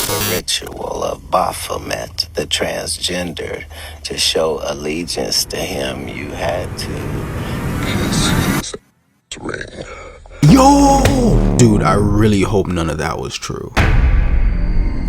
a ritual of Baphomet, the transgender. To show allegiance to him, you had to ring. Yo! Dude, I really hope none of that was true.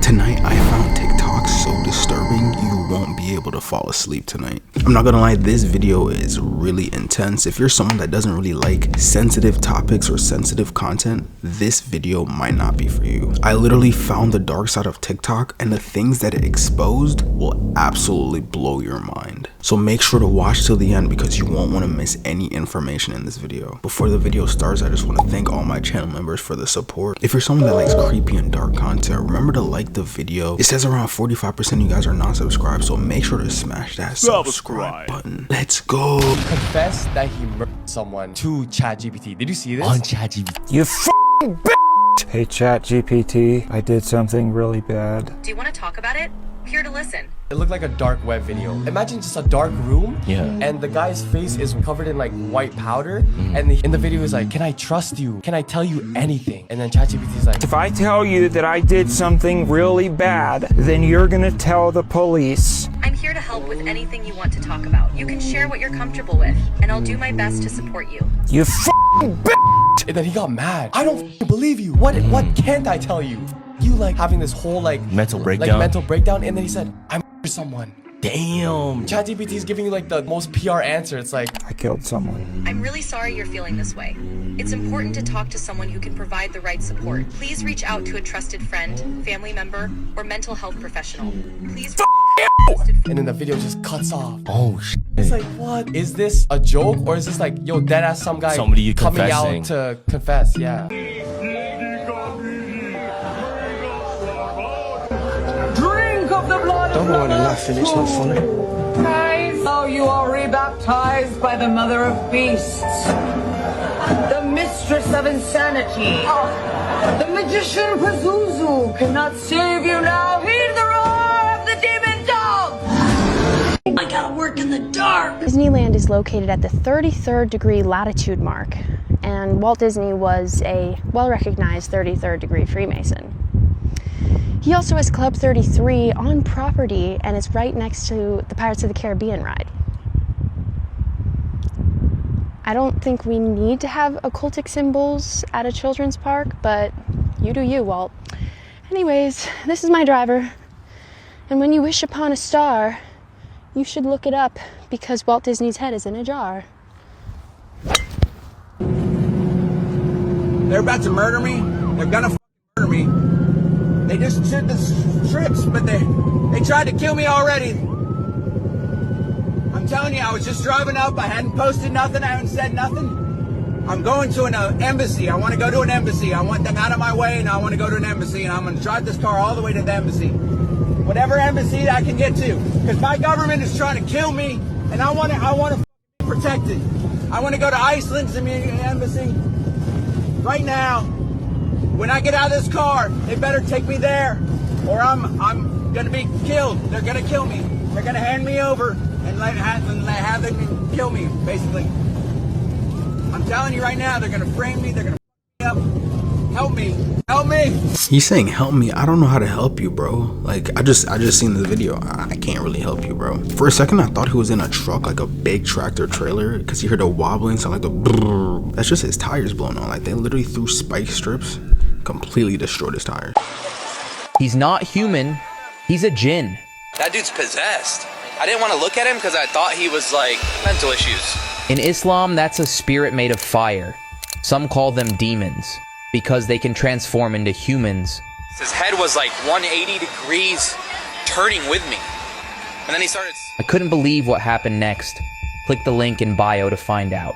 Tonight, I found TikTok so disturbing, you won't be able to fall asleep tonight. I'm not gonna lie, this video is really intense. If you're someone that doesn't really like sensitive topics or sensitive content, this video might not be for you. I literally found the dark side of TikTok, and the things that it exposed will absolutely blow your mind. So make sure to watch till the end because you won't want to miss any information in this video. Before the video starts, I just want to thank all my channel members for the support. If you're someone that likes creepy and dark content, remember to like the video. It says around 45% of you guys are not subscribed, so make sure to smash that subscribe button. Let's go. He confessed that he murdered someone to ChatGPT. Did you see this? On ChatGPT. You f***ing bitch! Hey ChatGPT, I did something really bad. Do you want to talk about it? Here to listen. It looked like a dark web video. Imagine just a dark room, Yeah. and the guy's face is covered in like white powder, and in the video is like, can I trust you? Can I tell you anything? And then ChatGPT's like, If I tell you that I did something really bad, then you're gonna tell the police. I'm here to help with anything you want to talk about. You can share what you're comfortable with, and I'll do my best to support you. You f***ing bitch! and then he got mad. I don't f***ing believe you. What can't I tell you? You like having this whole like Mental breakdown. Like mental breakdown, and then he said, I murdered someone. Damn. ChatGPT is giving you like the most PR answer. It's like, I killed someone. I'm really sorry you're feeling this way. It's important to talk to someone who can provide the right support. Please reach out to a trusted friend, family member, or mental health professional. Please. and then the video just cuts off. Oh shit. It's like, what? Is this a joke, or is this like, yo, deadass some guy Somebody coming confessing. out to confess? Yeah. Drink of the blood Don't of mind laughing, it's not funny. Guys, so you are rebaptized by the mother of beasts, the mistress of insanity. The magician Pazuzu cannot save you now. Heed the roar of the demon dog. I gotta work in the dark. Disneyland is located at the 33rd degree latitude mark, and Walt Disney was a well-recognized 33rd degree Freemason. He also has Club 33 on property and is right next to the Pirates of the Caribbean ride. I don't think we need to have occultic symbols at a children's park, but you do you, Walt. Anyways, this is my driver, and when you wish upon a star, you should look it up because Walt Disney's head is in a jar. They're about to murder me. They're gonna murder me. They just shoot the strips, but they tried to kill me already. I'm telling you, I was just driving up. I hadn't posted nothing. I haven't said nothing. I'm going to an embassy. I want to go to an embassy. I want them out of my way, and I want to go to an embassy, and I'm going to drive this car all the way to the embassy. Whatever embassy I can get to, because my government is trying to kill me, and I want to be protected. I want to go to Iceland's embassy right now. When I get out of this car, they better take me there, or I'm gonna be killed. They're gonna kill me. They're gonna hand me over and have them kill me, basically. I'm telling you right now, they're gonna frame me. They're gonna me up. Help me. Help me. He's saying help me. I don't know how to help you, bro. Like I just seen the video. I can't really help you, bro. For a second I thought he was in a truck, like a big tractor trailer, because you heard the wobbling sound, like the brrr. That's just his tires blowing on. Like they literally threw spike strips, completely destroyed his tires. He's not human. He's a jinn. That dude's possessed. I didn't want to look at him because I thought he was like mental issues. In Islam, that's a spirit made of fire. Some call them demons because they can transform into humans. His head was like 180 degrees turning with me. And then he started... I couldn't believe what happened next. Click the link in bio to find out.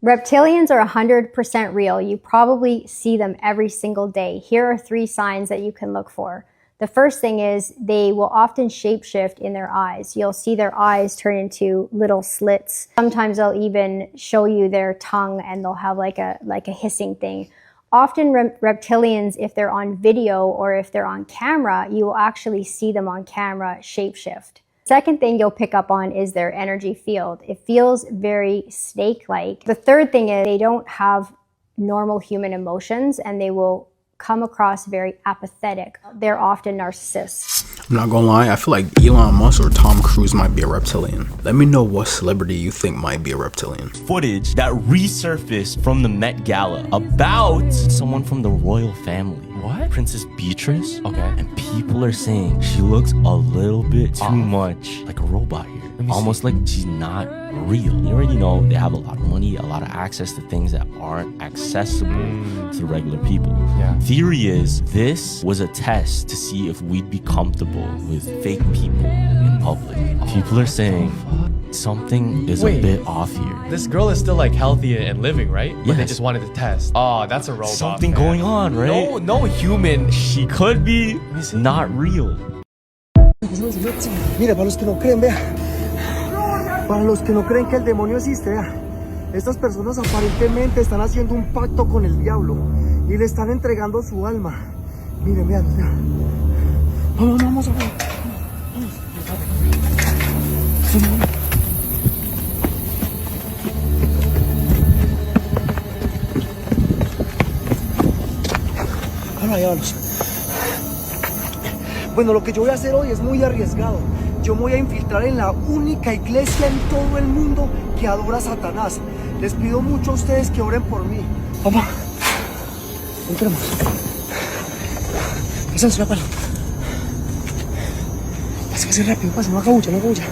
Reptilians are 100% real. You probably see them every single day. Here are 3 signs that you can look for. The first thing is they will often shapeshift in their eyes. You'll see their eyes turn into little slits. Sometimes they'll even show you their tongue and they'll have like a hissing thing. Often reptilians, if they're on video or if they're on camera, you will actually see them on camera shapeshift. Second thing you'll pick up on is their energy field. It feels very snake-like. The third thing is they don't have normal human emotions and they will come across very apathetic. They're often narcissists. I'm not gonna lie, I feel like Elon Musk or Tom Cruise might be a reptilian. Let me know what celebrity you think might be a reptilian. Footage that resurfaced from the Met Gala about someone from the royal family. What? Princess Beatrice? Okay. And people are saying she looks a little bit too much like a robot here. Almost like she's not real. You already know they have a lot of money, a lot of access to things that aren't accessible to regular people. Yeah. Theory is this was a test to see if we'd be comfortable with fake people in public. People are saying something is a bit off here. This girl is still like healthy and living, right? But they Yes. just wanted to test. Oh, that's a robot. Something man. going on, right? No human. She could be not real. Mira, para los que no creen, vea. Para los que no creen que el demonio existe, vea. Estas personas aparentemente están haciendo un pacto con el diablo y le están entregando su alma. Miren, vean, vean. Vamos, vamos. Vámonos. Bueno, lo que yo voy a hacer hoy es muy arriesgado. Yo me voy a infiltrar en la única iglesia en todo el mundo que adora a Satanás. Les pido mucho a ustedes que oren por mí. Vamos. Entremos. Pásense, palo. Pásense rápido, pásense, no haga bulla, no haga bulla.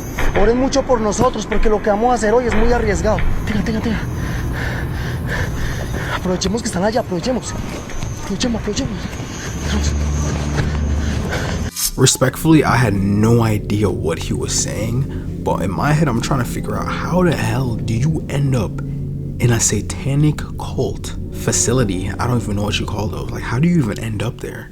Oren mucho por nosotros porque lo que vamos a hacer hoy es muy arriesgado. Tenga. Aprovechemos que están allá, aprovechemos. Respectfully, I had no idea what he was saying, but in my head I'm trying to figure out how the hell do you end up in a satanic cult facility? I don't even know what you call those. Like, how do you even end up there?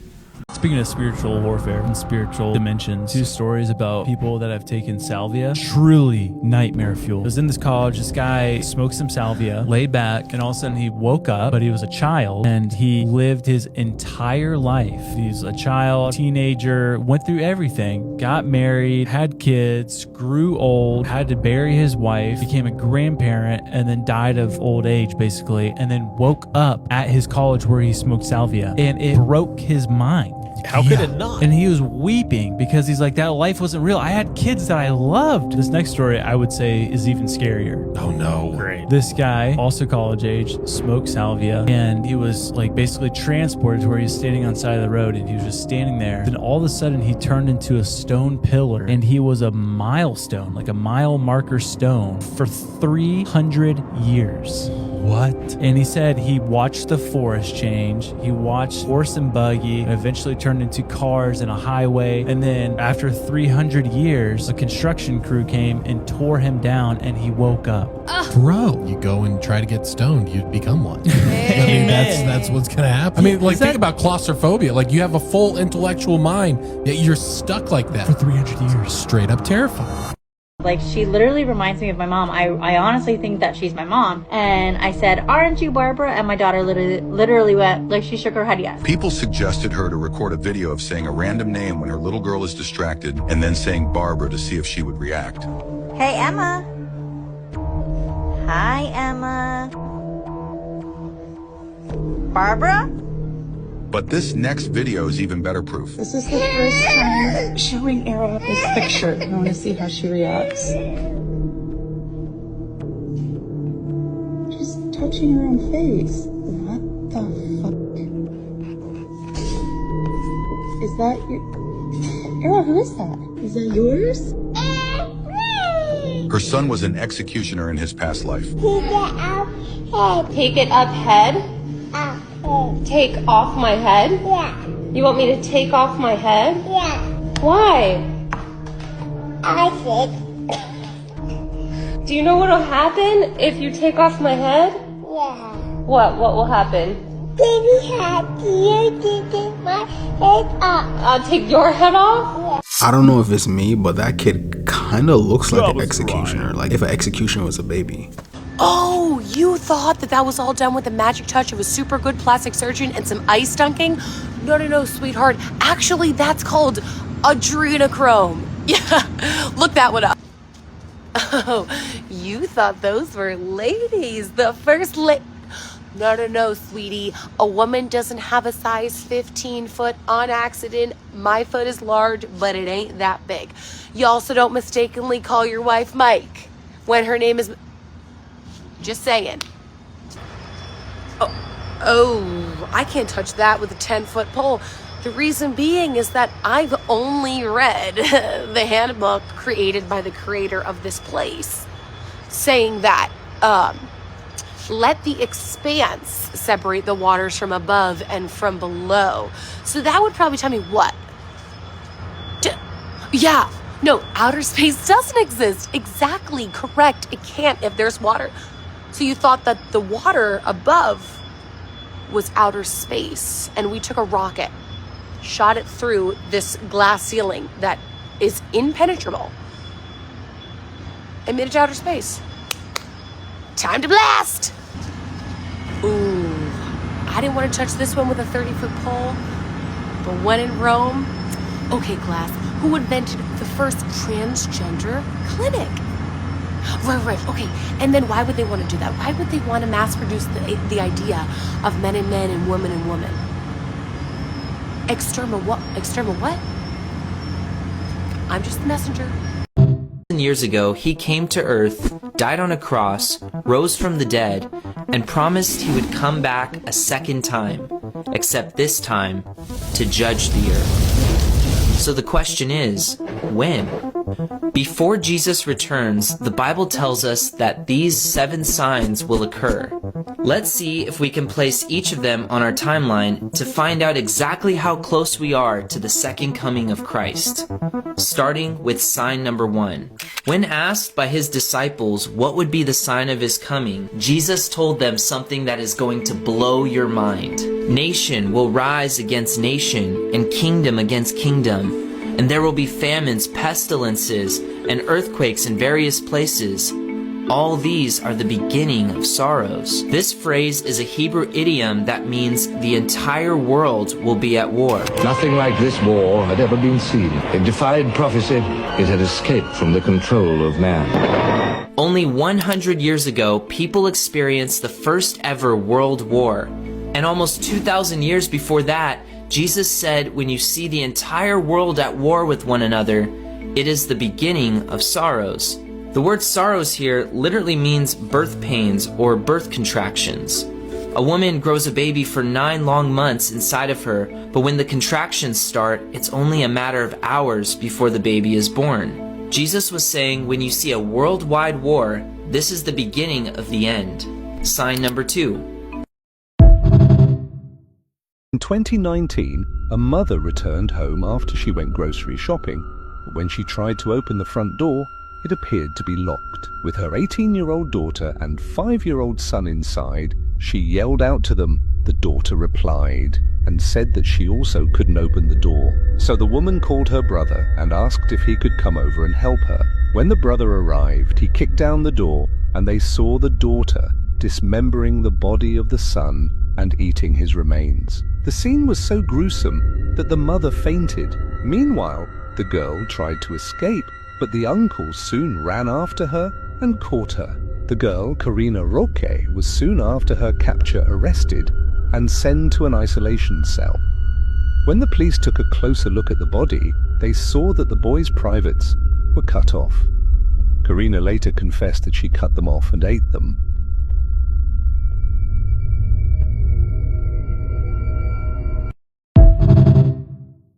Speaking of spiritual warfare and spiritual dimensions, 2 stories about people that have taken salvia. Truly nightmare fuel. I was in this college, this guy smoked some salvia, laid back, and all of a sudden he woke up, but he was a child, and he lived his entire life. He's a child, teenager, went through everything, got married, had kids, grew old, had to bury his wife, became a grandparent, and then died of old age, basically, and then woke up at his college where he smoked salvia, and it broke his mind. How could it not? And he was weeping because he's like, that life wasn't real. I had kids that I loved. This next story, I would say, is even scarier. Oh no. Great. This guy, also college age, smoked salvia, and he was like basically transported to where he was standing on the side of the road, and he was just standing there. Then all of a sudden he turned into a stone pillar, and he was a milestone, like a mile marker stone for 300 years. What? And he said he watched the forest change. He watched horse and buggy, and eventually turned into cars and a highway. And then after 300 years, a construction crew came and tore him down, and he woke up. Bro, you go and try to get stoned, you'd become one. I mean, that's what's gonna happen. I mean, like, think about claustrophobia. Like, you have a full intellectual mind, yet you're stuck like that for 300 years. Straight up terrifying. Like, she literally reminds me of my mom. I honestly think that she's my mom. And I said, aren't you Barbara? And my daughter literally went, like, she shook her head yes. People suggested her to record a video of saying a random name when her little girl is distracted, and then saying Barbara to see if she would react. Hey, Emma. Hi, Emma. Barbara? But this next video is even better proof. This is the first time showing Era this picture. I want to see how she reacts. She's touching her own face. What the fuck? Is that your... Era, who is that? Is that yours? Her son was an executioner in his past life. Take it up head? Take off my head? Yeah. You want me to take off my head? Yeah. Why? I think. Do you know what'll happen if you take off my head? Yeah. What will happen? Baby happy, you take my head off. I'll take your head off? I don't know if it's me, but that kid kind of looks like an executioner. Like if an executioner was a baby. Oh, you thought that was all done with the magic touch of a super good plastic surgeon and some ice dunking? No, sweetheart. Actually, that's called adrenochrome. Yeah, look that one up. Oh, you thought those were ladies. The first No, sweetie. A woman doesn't have a size 15 foot on accident. My foot is large, but it ain't that big. You also don't mistakenly call your wife Mike when her name is... Just saying. Oh, I can't touch that with a 10-foot pole. The reason being is that I've only read the handbook created by the creator of this place, saying that, let the expanse separate the waters from above and from below. So that would probably tell me what? Yeah, no, outer space doesn't exist. Exactly, correct. It can't if there's water. So you thought that the water above was outer space, and we took a rocket, shot it through this glass ceiling that is impenetrable, and made it to outer space. Time to blast! Ooh, I didn't want to touch this one with a 30-foot pole, but when in Rome, okay, class, who invented the first transgender clinic? Right, okay, and then why would they want to do that? Why would they want to mass produce the idea of men and women and women? External what? I'm just the messenger. Years ago, he came to earth, died on a cross, rose from the dead, and promised he would come back a second time, except this time to judge the earth. So the question is, when? Before Jesus returns, the Bible tells us that these 7 signs will occur. Let's see if we can place each of them on our timeline to find out exactly how close we are to the second coming of Christ. Starting with sign number 1. When asked by his disciples what would be the sign of his coming, Jesus told them something that is going to blow your mind. Nation will rise against nation and kingdom against kingdom, and there will be famines, pestilences, and earthquakes in various places. All these are the beginning of sorrows. This phrase is a Hebrew idiom that means the entire world will be at war. Nothing like this war had ever been seen. It defied prophecy. It had escaped from the control of man. Only 100 years ago, people experienced the first ever world war. And almost 2,000 years before that, Jesus said, when you see the entire world at war with one another, it is the beginning of sorrows. The word sorrows here literally means birth pains or birth contractions. A woman grows a baby for 9 long months inside of her, but when the contractions start, it's only a matter of hours before the baby is born. Jesus was saying, when you see a worldwide war, this is the beginning of the end. Sign number 2. In 2019, a mother returned home after she went grocery shopping, but when she tried to open the front door, it appeared to be locked. With her 18-year-old daughter and 5-year-old son inside, she yelled out to them. The daughter replied and said that she also couldn't open the door. So the woman called her brother and asked if he could come over and help her. When the brother arrived, he kicked down the door and they saw the daughter dismembering the body of the son and eating his remains. The scene was so gruesome that the mother fainted. Meanwhile, the girl tried to escape, but the uncle soon ran after her and caught her. The girl, Karina Roque, was soon after her capture arrested and sent to an isolation cell. When the police took a closer look at the body, they saw that the boy's privates were cut off. Karina later confessed that she cut them off and ate them.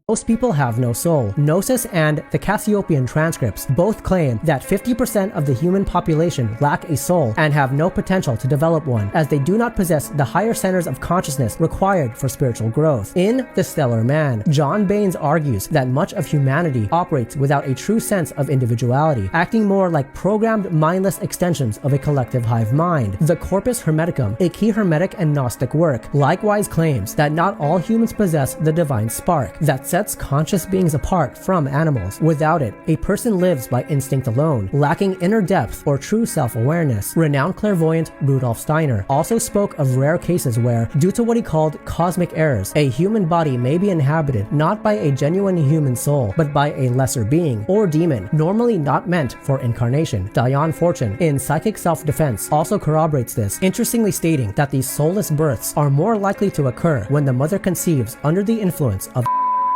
Most people have no soul. Gnosis and the Cassiopean transcripts both claim that 50% of the human population lack a soul and have no potential to develop one, as they do not possess the higher centers of consciousness required for spiritual growth. In The Stellar Man, John Baines argues that much of humanity operates without a true sense of individuality, acting more like programmed mindless extensions of a collective hive mind. The Corpus Hermeticum, a key Hermetic and Gnostic work, likewise claims that not all humans possess the divine spark that sets sets conscious beings apart from animals. Without it, a person lives by instinct alone, lacking inner depth or true self-awareness. Renowned clairvoyant Rudolf Steiner also spoke of rare cases where, due to what he called cosmic errors, a human body may be inhabited not by a genuine human soul, but by a lesser being or demon, normally not meant for incarnation. Diane Fortune, in Psychic Self-Defense, also corroborates this, interestingly stating that these soulless births are more likely to occur when the mother conceives under the influence of.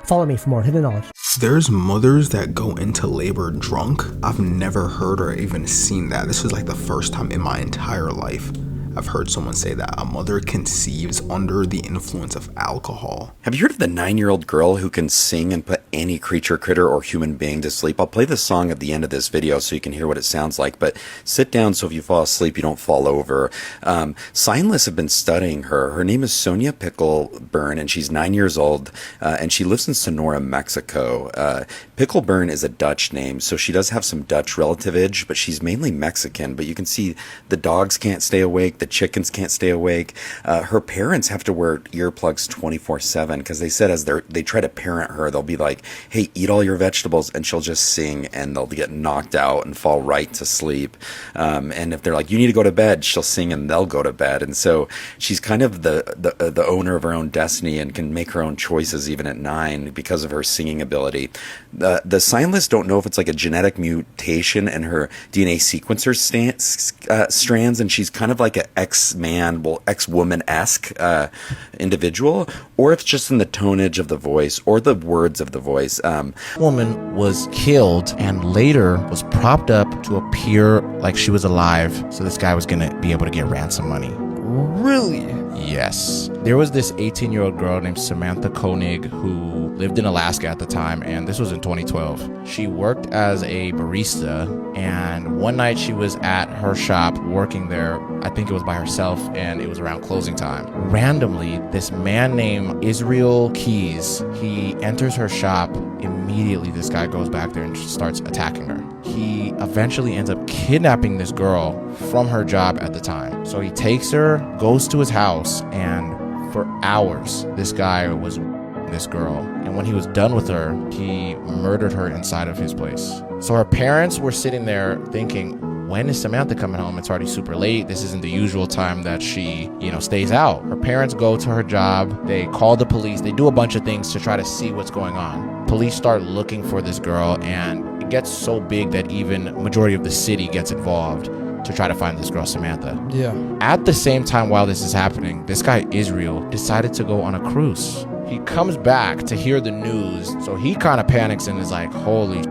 Follow me for more hidden knowledge. There's mothers that go into labor drunk. I've never heard or even seen that. This is like the first time in my entire life I've heard someone say that a mother conceives under the influence of alcohol. Have you heard of the 9-year-old girl who can sing and put any creature, critter, or human being to sleep? I'll play the song at the end of this video so you can hear what it sounds like, but sit down so if you fall asleep, you don't fall over. Scientists have been studying her. Her name is Sonia Pickelburn, and she's 9 years old, and she lives in Sonora, Mexico. Pickelburn is a Dutch name, so she does have some Dutch relativage, but she's mainly Mexican. But you can see the dogs can't stay awake, the chickens can't stay awake. Her parents have to wear earplugs 24/7 because they said as they try to parent her, they'll be like, hey, eat all your vegetables, and she'll just sing and they'll get knocked out and fall right to sleep. And if they're like, you need to go to bed, she'll sing and they'll go to bed. And so she's kind of the owner of her own destiny and can make her own choices even at 9 because of her singing ability. The scientists don't know if it's like a genetic mutation in her DNA sequencer strands, and she's kind of like an ex-woman-esque individual, or if it's just in the tonage of the voice or the words of the voice. Woman was killed and later was propped up to appear like she was alive, so this guy was gonna be able to get ransom money. Really? Yes. There was this 18-year-old girl named Samantha Koenig who lived in Alaska at the time, and this was in 2012. She worked as a barista, and one night she was at her shop working there. I think it was by herself, and it was around closing time. Randomly, this man named Israel Keys, he enters her shop. Immediately, this guy goes back there and starts attacking her. He eventually ends up kidnapping this girl from her job at the time. So he takes her, goes to his house, and for hours, this guy was this girl. And when he was done with her, he murdered her inside of his place. So her parents were sitting there thinking, when is Samantha coming home? It's already super late. This isn't the usual time that she, stays out. Her parents go to her job. They call the police. They do a bunch of things to try to see what's going on. Police start looking for this girl, and it gets so big that even majority of the city gets involved to try to find this girl, Samantha. Yeah. At the same time while this is happening, this guy, Israel, decided to go on a cruise. He comes back to hear the news, so he kind of panics and is like, holy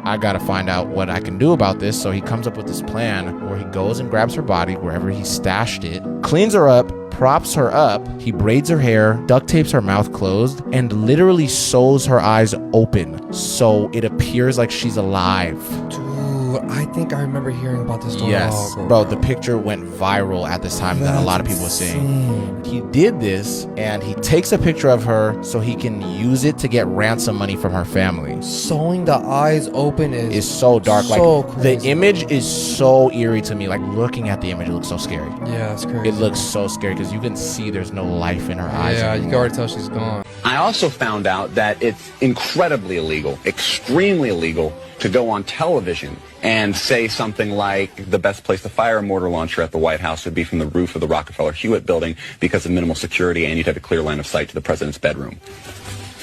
I gotta find out what I can do about this. So he comes up with this plan where he goes and grabs her body wherever he stashed it, cleans her up, props her up, he braids her hair, duct tapes her mouth closed, and literally sews her eyes open so it appears like she's alive. I think I remember hearing about this story. Yes, bro, the picture went viral at this time that a lot of people were seeing. He did this, and he takes a picture of her so he can use it to get ransom money from her family. Sewing the eyes open is so dark. So like crazy. The image is so eerie to me. Like looking at the image, it looks so scary. Yeah, it's crazy. It looks so scary because you can see there's no life in her eyes. Yeah, anymore. you can already tell she's gone. I also found out that it's incredibly illegal, extremely illegal, to go on television and say something like the best place to fire a mortar launcher at the White House would be from the roof of the Rockefeller Hewitt building because of minimal security, and you'd have a clear line of sight to the president's bedroom.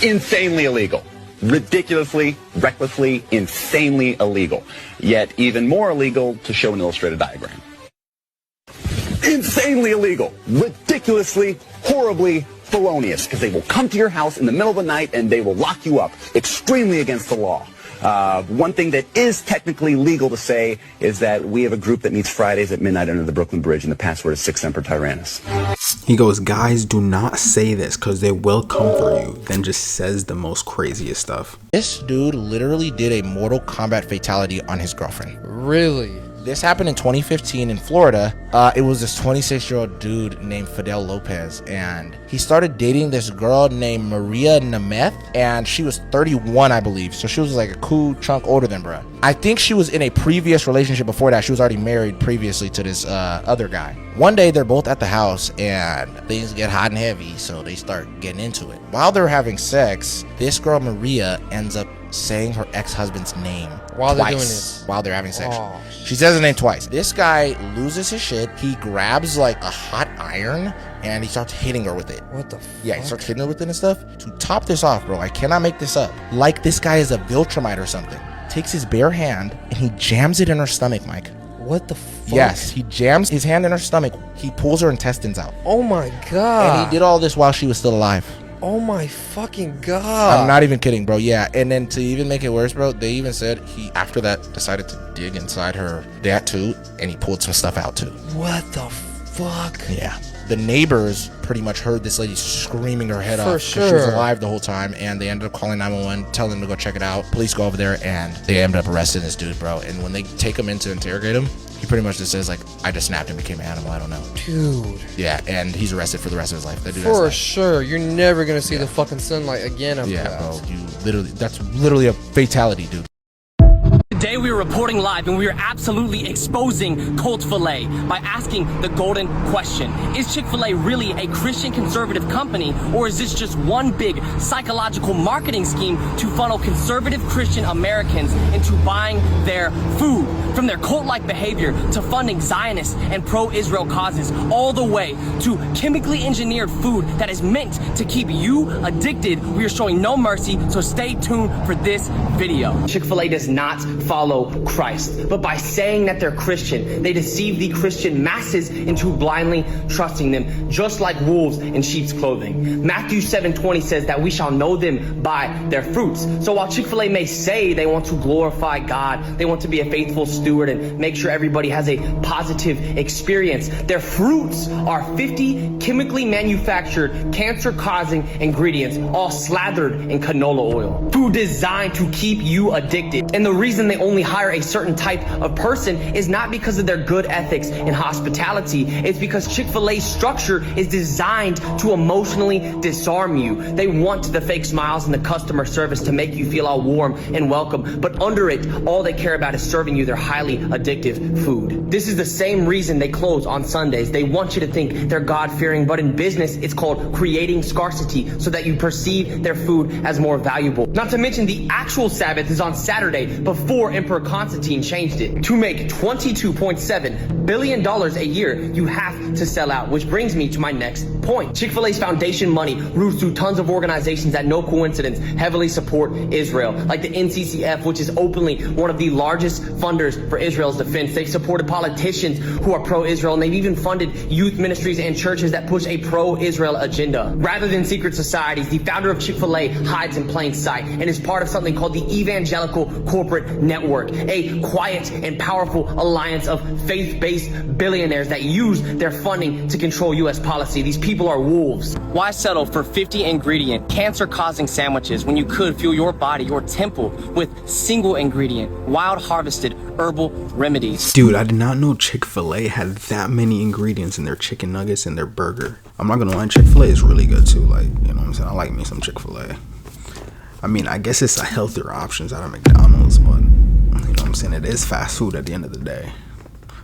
Insanely illegal. Ridiculously, recklessly, insanely illegal. Yet even more illegal to show an illustrated diagram. Insanely illegal. Ridiculously, horribly felonious, because they will come to your house in the middle of the night and they will lock you up. Extremely against the law. One thing that is technically legal to say is that we have a group that meets Fridays at midnight under the Brooklyn Bridge, and the password is Sic Semper Tyrannis. He goes, guys, do not say this because they will come for you. Then just says the most craziest stuff. This dude literally did a Mortal Kombat fatality on his girlfriend. Really? This happened in 2015 in Florida. It was this 26-year-old dude named Fidel Lopez, and he started dating this girl named Maria Nemeth, and she was 31, I believe. So she was like a cool chunk older than bruh. I think she was in a previous relationship before that. She was already married previously to this other guy. One day they're both at the house and things get hot and heavy, so they start getting into it. While they're having sex, this girl Maria ends up saying her ex-husband's name while they're twice doing this. while they're having sex. Oh. She says his name twice. This guy loses his shit. He grabs like a hot iron and he starts hitting her with it. What the fuck? Yeah, he starts hitting her with it and stuff. To top this off, bro, I cannot make this up. Like this guy is a Viltrumite or something. Takes his bare hand and he jams it in her stomach, Mike. What the fuck? Yes, he jams his hand in her stomach. He pulls her intestines out. Oh my god. And he did all this while she was still alive. Oh my fucking god. I'm not even kidding, bro. Yeah, and then to even make it worse, bro, they even said he, after that, decided to dig inside her that too, and he pulled some stuff out too. What the fuck? Yeah. The neighbors pretty much heard this lady screaming her head off because she was sure. alive the whole time, and they ended up calling 911, telling them to go check it out. Police go over there, and they ended up arresting this dude, bro. And when they take him in to interrogate him, he pretty much just says, like, I just snapped and became an animal. I don't know. Dude. Yeah, and he's arrested for the rest of his life. That dude For sure. You're never going to see the fucking sunlight again after yeah, that. bro. You literally, that's literally a fatality, dude. Today we are reporting live and we are absolutely exposing Cult Filet by asking the golden question. Is Chick-fil-A really a Christian conservative company, or is this just one big psychological marketing scheme to funnel conservative Christian Americans into buying their food? From their cult-like behavior to funding Zionist and pro-Israel causes, all the way to chemically engineered food that is meant to keep you addicted, we are showing no mercy, so stay tuned for this video. Chick-fil-A does not follow Christ, but by saying that they're Christian, they deceive the Christian masses into blindly trusting them, just like wolves in sheep's clothing. Matthew 7:20 says that we shall know them by their fruits. So while Chick-fil-A may say they want to glorify God, they want to be a faithful steward and make sure everybody has a positive experience, their fruits are 50 chemically manufactured, cancer-causing ingredients, all slathered in canola oil. Food designed to keep you addicted. And the reason they only hire a certain type of person is not because of their good ethics in hospitality. It's because Chick-fil-A's structure is designed to emotionally disarm you. They want the fake smiles and the customer service to make you feel all warm and welcome, but under it, all they care about is serving you their highly addictive food. This is the same reason they close on Sundays. They want you to think they're God-fearing, but in business, it's called creating scarcity so that you perceive their food as more valuable. Not to mention the actual Sabbath is on Saturday before Emperor Constantine changed it. To make $22.7 billion a year, you have to sell out, which brings me to my next point. Chick-fil-A's foundation money routes through tons of organizations that, no coincidence, heavily support Israel, like the NCCF, which is openly one of the largest funders for Israel's defense. They've supported politicians who are pro-Israel, and they've even funded youth ministries and churches that push a pro-Israel agenda. Rather than secret societies, the founder of Chick-fil-A hides in plain sight and is part of something called the Evangelical Corporate Network, a quiet and powerful alliance of faith-based billionaires that use their funding to control U.S. policy. These people are wolves. Why settle for 50 ingredient, cancer-causing sandwiches when you could fuel your body, your temple, with single ingredient, wild harvested herbal remedies? Dude, I did not know Chick-fil-A had that many ingredients in their chicken nuggets and their burger. I'm not gonna lie, Chick-fil-A is really good too. Like, you know what I'm saying? I like me some Chick-fil-A. I mean, I guess it's a healthier options out of McDonald's, but you know what I'm saying? It is fast food at the end of the day.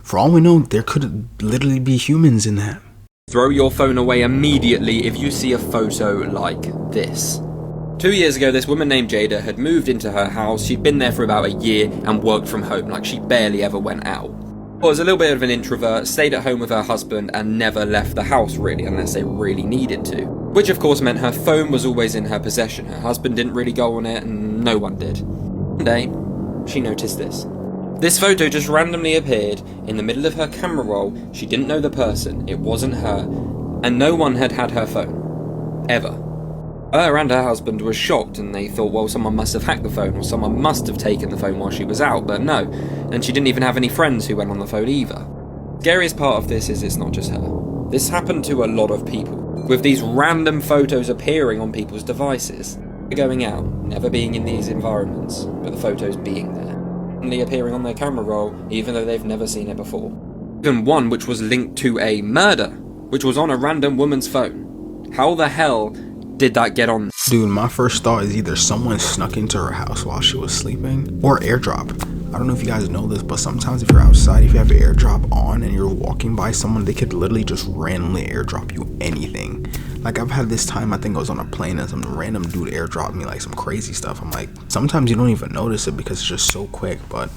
For all we know, there could literally be humans in that. Throw your phone away immediately if you see a photo like this. 2 years ago, this woman named Jada had moved into her house. She'd been there for about a year and worked from home, like she barely ever went out. Was a little bit of an introvert, stayed at home with her husband and never left the house really, unless they really needed to. Which of course meant her phone was always in her possession. Her husband didn't really go on it and no one did. One day, she noticed this. This photo just randomly appeared in the middle of her camera roll. She didn't know the person, it wasn't her, and no one had had her phone. Ever. Her and her husband were shocked and they thought, well, someone must have hacked the phone or someone must have taken the phone while she was out, but no. And she didn't even have any friends who went on the phone either. Scariest part of this is it's not just her. This happened to a lot of people, with these random photos appearing on people's devices. Going out, never being in these environments, but the photos being there. Only appearing on their camera roll, even though they've never seen it before. Even one which was linked to a murder, which was on a random woman's phone. How the hell did that get on? Dude, my first thought is either someone snuck into her house while she was sleeping or airdrop. I don't know if you guys know this, but sometimes if you're outside, if you have AirDrop on and you're walking by someone, they could literally just randomly AirDrop you anything. Like I've had this time, I think I was on a plane and some random dude AirDropped me like some crazy stuff. I'm like, sometimes you don't even notice it because it's just so quick, but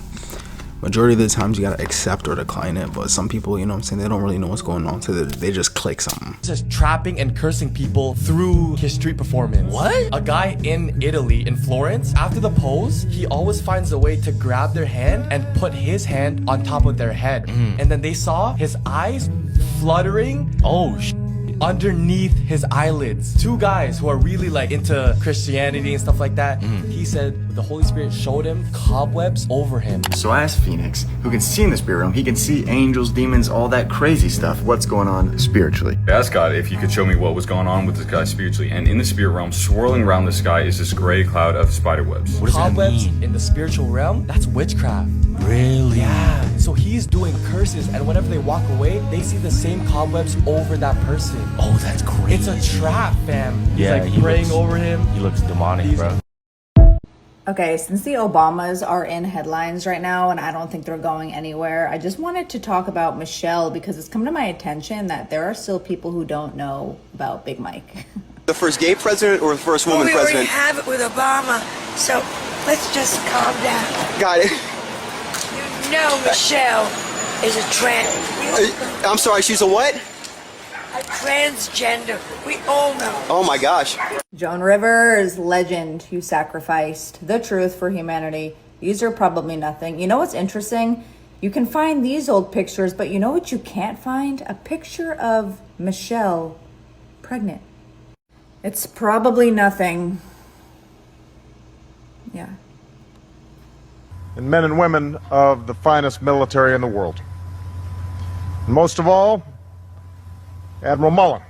majority of the times you gotta accept or decline it. But some people, you know what I'm saying, they don't really know what's going on, so they just click something. Just trapping and cursing people through his street performance. What? A guy in Italy, in Florence, after the pose, he always finds a way to grab their hand and put his hand on top of their head. And then they saw his eyes fluttering. Oh, underneath his eyelids. Two guys who are really like into Christianity and stuff like that. He said the Holy Spirit showed him cobwebs over him. So I asked Phoenix, who can see in the spirit realm, he can see angels, demons, all that crazy stuff. What's going on spiritually? I asked God if he could show me what was going on with this guy spiritually, and in the spirit realm, swirling around the sky is this gray cloud of spider webs. What does cobwebs that mean? In the spiritual realm, that's witchcraft. Really? Yeah. So he's doing curses, and whenever they walk away, they see the same cobwebs over that person. Oh, that's crazy. It's a trap, fam. He's Yeah, like he praying looks- over him. He looks demonic, bro. Okay, since the Obamas are in headlines right now and I don't think they're going anywhere, I just wanted to talk about Michelle because it's come to my attention that there are still people who don't know about Big Mike. The first gay president or the first woman we already president? have it with Obama, so let's just calm down. Got it. You know Michelle is a I'm sorry, she's a what? a transgender. We all know. Oh my gosh. Joan Rivers, legend, you sacrificed the truth for humanity. These are probably nothing. You know what's interesting? You can find these old pictures, but you know what you can't find? A picture of Michelle pregnant. It's probably nothing. Yeah. And men and women of the finest military in the world. And most of all, Admiral Mullen,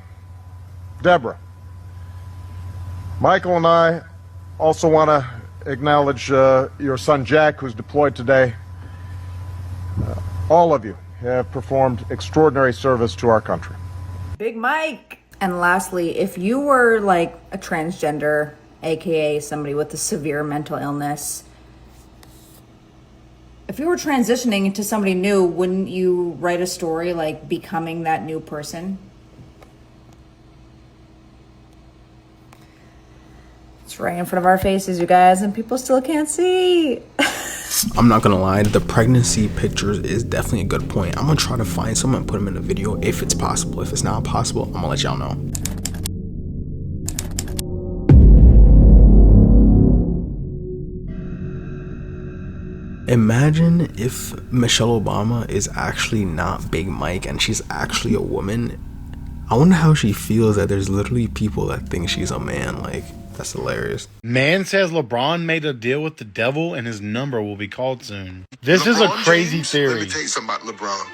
Deborah. Michael and I also want to acknowledge your son Jack, who's deployed today. All of you have performed extraordinary service to our country. Big Mike. And lastly, if you were like a transgender, aka somebody with a severe mental illness, if you were transitioning into somebody new, wouldn't you write a story like becoming that new person? It's right in front of our faces, you guys, and people still can't see. I'm not gonna lie, the pregnancy pictures is definitely a good point. I'm gonna try to find someone and put them in a video if it's possible. If it's not possible, I'm gonna let y'all know. Imagine if Michelle Obama is actually not Big Mike and she's actually a woman. I wonder how she feels that there's literally people that think she's a man. Like, that's hilarious. Man says LeBron made a deal with the devil and his number will be called soon. This is a crazy theory. Let me tell you something about LeBron.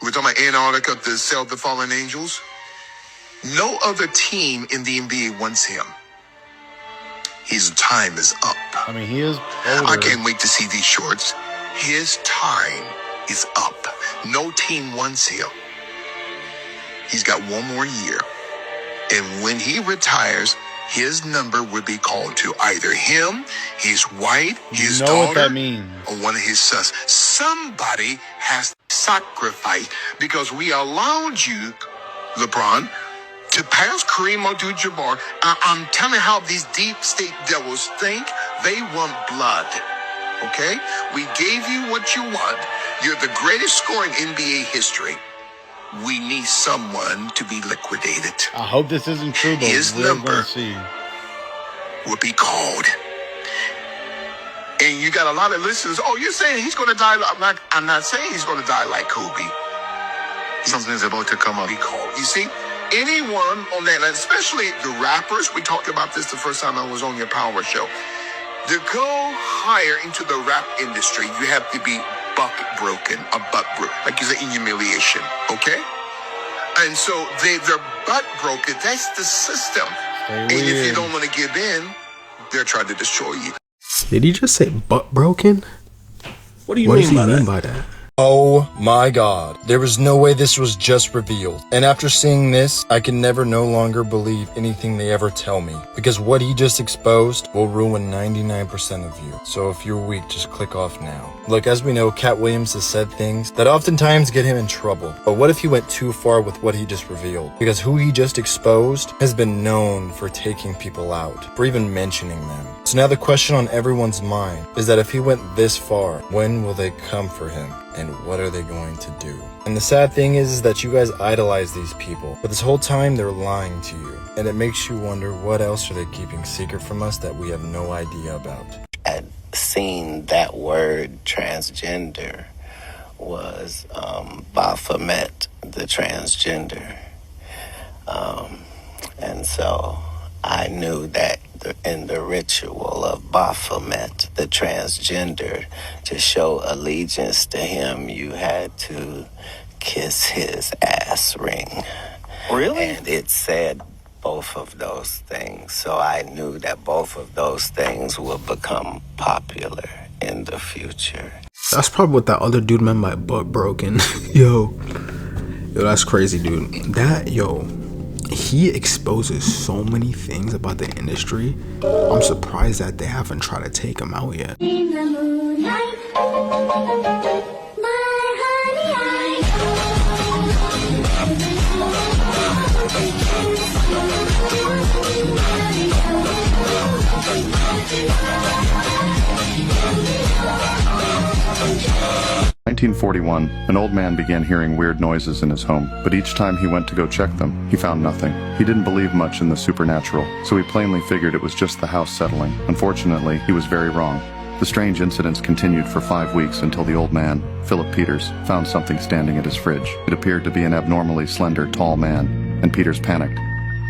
We're talking about Antarctica to sell the fallen angels. No other team in the NBA wants him. His time is up. I mean, he is older. I can't wait to see these shorts. His time is up. No team wants him. He's got one more year. And when he retires, his number would be called to either him, his wife, his daughter, what that means. or one of his sons. Somebody has to sacrifice because we allowed you, LeBron, to pass Kareem Abdul-Jabbar. I'm telling you how these deep state devils think. They want blood. Okay? We gave you what you want. You're the greatest scorer in NBA history. We need someone to be liquidated. I hope this isn't true, but His we're number going to see. will be called. And you got a lot of listeners. Oh, you're saying he's going to die? I'm not saying he's going to die like Kobe. Something's about to come up. Be called. You see, anyone on that, especially the rappers. We talked about this the first time I was on your Power Show. To go higher into the rap industry, you have to be butt broken, like you say, in humiliation, okay? And so they're butt broken. That's the system. And if you don't want to give in, they're trying to destroy you. Did he just say butt broken? What do you What mean does he by mean that? by that? Oh my god. There was no way this was just revealed. And after seeing this, I can never no longer believe anything they ever tell me. Because what he just exposed will ruin 99% of you. So if you're weak, just click off now. Look, as we know, Cat Williams has said things that oftentimes get him in trouble. But what if he went too far with what he just revealed? Because who he just exposed has been known for taking people out, for even mentioning them. So now the question on everyone's mind is that if he went this far, when will they come for him? And what are they going to do? And the sad thing is that you guys idolize these people, but this whole time they're lying to you. And it makes you wonder, what else are they keeping secret from us that we have no idea about? Had seen that word transgender was Baphomet, the transgender. And so I knew that in the ritual of Baphomet, the transgender, to show allegiance to him, you had to kiss his ass ring. Really? And it said both of those things. So I knew that both of those things will become popular in the future. That's probably what that other dude meant by butt broken. Yo, that's crazy, dude. He exposes so many things about the industry. I'm surprised that they haven't tried to take him out yet. In the moonlight, my honey, In 1941, an old man began hearing weird noises in his home, but each time he went to go check them, he found nothing. He didn't believe much in the supernatural, so he plainly figured it was just the house settling. Unfortunately, he was very wrong. The strange incidents continued for 5 weeks until the old man, Philip Peters, found something standing at his fridge. It appeared to be an abnormally slender, tall man, and Peters panicked,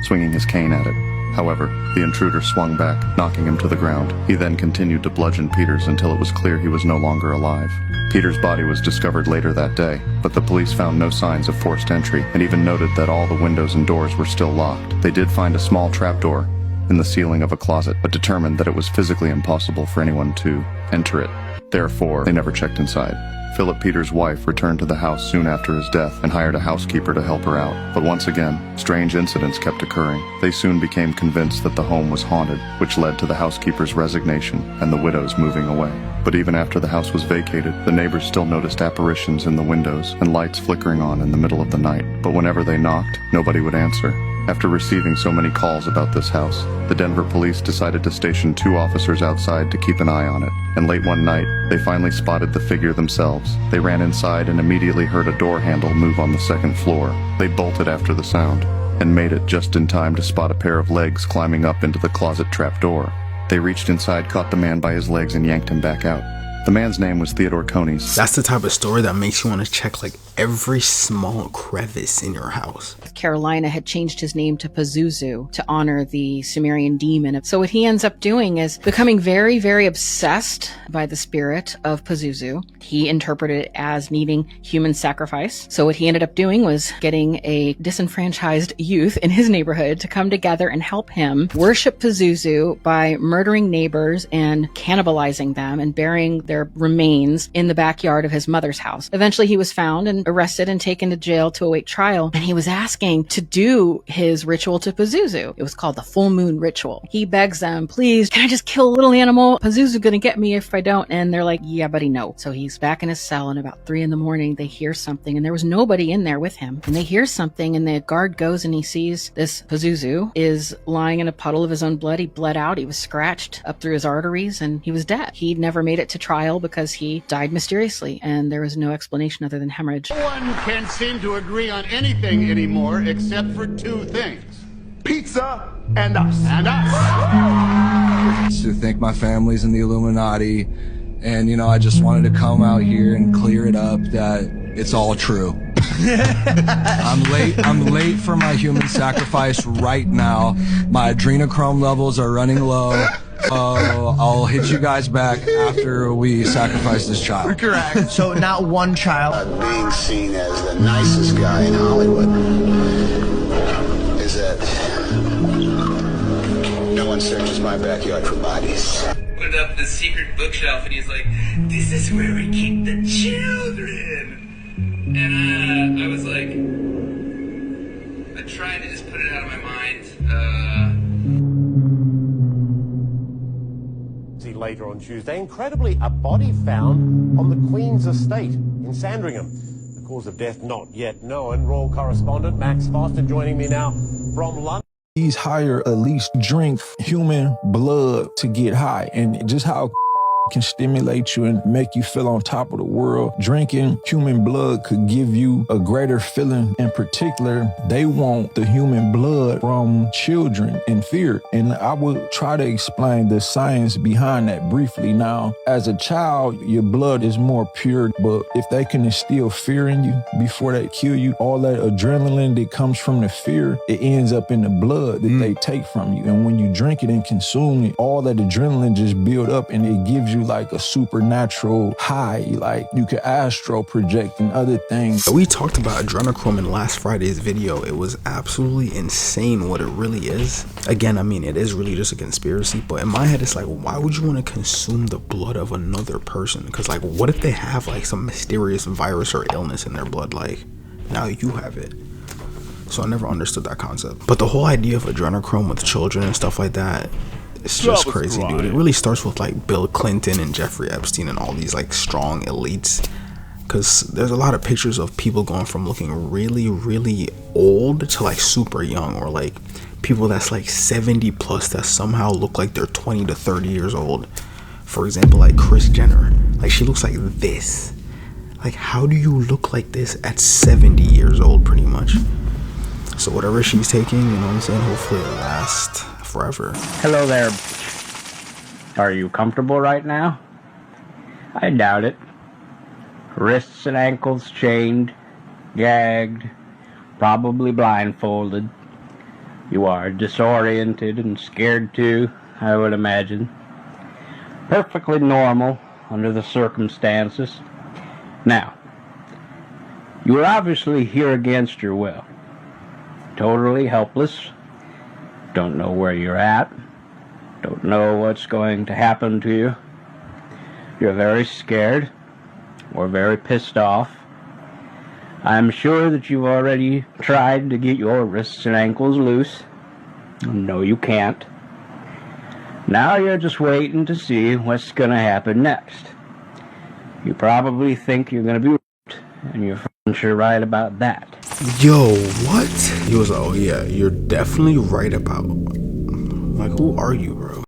swinging his cane at it. However, the intruder swung back, knocking him to the ground. He then continued to bludgeon Peters until it was clear he was no longer alive. Peters' body was discovered later that day, but the police found no signs of forced entry and even noted that all the windows and doors were still locked. They did find a small trapdoor in the ceiling of a closet, but determined that it was physically impossible for anyone to enter it. Therefore, they never checked inside. Philip Peters' wife returned to the house soon after his death and hired a housekeeper to help her out. But once again, strange incidents kept occurring. They soon became convinced that the home was haunted, which led to the housekeeper's resignation and the widow's moving away. But even after the house was vacated, the neighbors still noticed apparitions in the windows and lights flickering on in the middle of the night. But whenever they knocked, nobody would answer. After receiving so many calls about this house, the Denver police decided to station 2 officers outside to keep an eye on it. And late one night, they finally spotted the figure themselves. They ran inside and immediately heard a door handle move on the 2nd floor. They bolted after the sound and made it just in time to spot a pair of legs climbing up into the closet trap door. They reached inside, caught the man by his legs, and yanked him back out. The man's name was Theodore Coneys. That's the type of story that makes you want to check like every small crevice in your house. Carolina had changed his name to Pazuzu to honor the Sumerian demon. So what he ends up doing is becoming very, very obsessed by the spirit of Pazuzu. He interpreted it as needing human sacrifice. So what he ended up doing was getting a disenfranchised youth in his neighborhood to come together and help him worship Pazuzu by murdering neighbors and cannibalizing them and burying their remains in the backyard of his mother's house. Eventually he was found and arrested and taken to jail to await trial, and he was asking to do his ritual to Pazuzu. It was called the full moon ritual. He begs them, please, can I just kill a little animal? Pazuzu's gonna get me if I don't. And they're like, yeah, buddy, no. So he's back in his cell, and about 3 a.m, they hear something, and there was nobody in there with him. And they hear something, and the guard goes and he sees this Pazuzu is lying in a puddle of his own blood. He bled out. He was scratched up through his arteries, and he was dead. He never made it to trial because he died mysteriously, and there was no explanation other than hemorrhage. No one can seem to agree on anything anymore except for 2 things. Pizza and us. And us. To think my family's in the Illuminati, and I just wanted to come out here and clear it up that it's all true. I'm late for my human sacrifice right now. My adrenochrome levels are running low. I'll hit you guys back after we sacrifice this child. Correct. So not one child. Being seen as the nicest guy in Hollywood is that no one searches my backyard for bodies. Opened up the secret bookshelf and he's like, "This is where we keep the children." And I was like, I tried to just put it out of my mind. See later on Tuesday, incredibly, a body found on the Queen's estate in Sandringham. The cause of death not yet known. Royal correspondent Max Foster joining me now from London. These higher elites drink human blood to get high, and just how can stimulate you and make you feel on top of the world. Drinking human blood could give you a greater feeling. In particular, they want the human blood from children in fear. And I will try to explain the science behind that briefly. Now, as a child, your blood is more pure, but if they can instill fear in you before they kill you, all that adrenaline that comes from the fear, it ends up in the blood that they take from you. And when you drink it and consume it, all that adrenaline just build up and it gives you like a supernatural high, like you could astral project and other things. We talked about adrenochrome in last Friday's video. It was absolutely insane what it really is. Again, I mean, it is really just a conspiracy, but in my head, it's like, why would you want to consume the blood of another person? Because like, what if they have like some mysterious virus or illness in their blood? Like, now you have it. So I never understood that concept. But the whole idea of adrenochrome with children and stuff like that, it's just crazy, dude. It really starts with like Bill Clinton and Jeffrey Epstein and all these like strong elites. Because there's a lot of pictures of people going from looking really, really old to like super young, or like people that's like 70 plus that somehow look like they're 20 to 30 years old. For example, like Kris Jenner. Like, she looks like this. Like, how do you look like this at 70 years old, pretty much? So whatever she's taking, you know what I'm saying, hopefully it'll last forever. Hello there. Are you comfortable right now? I doubt it. Wrists and ankles chained, gagged, probably blindfolded. You are disoriented and scared too, I would imagine. Perfectly normal under the circumstances. Now, you are obviously here against your will. Totally helpless. Don't know where you're at. Don't know what's going to happen to you. You're very scared or very pissed off. I'm sure that you've already tried to get your wrists and ankles loose. No, you can't. Now you're just waiting to see what's going to happen next. You probably think you're going to be raped, and you're f***ing sure right about that. Yo, what? He was like, oh yeah, you're definitely right about. Like, who are you, bro?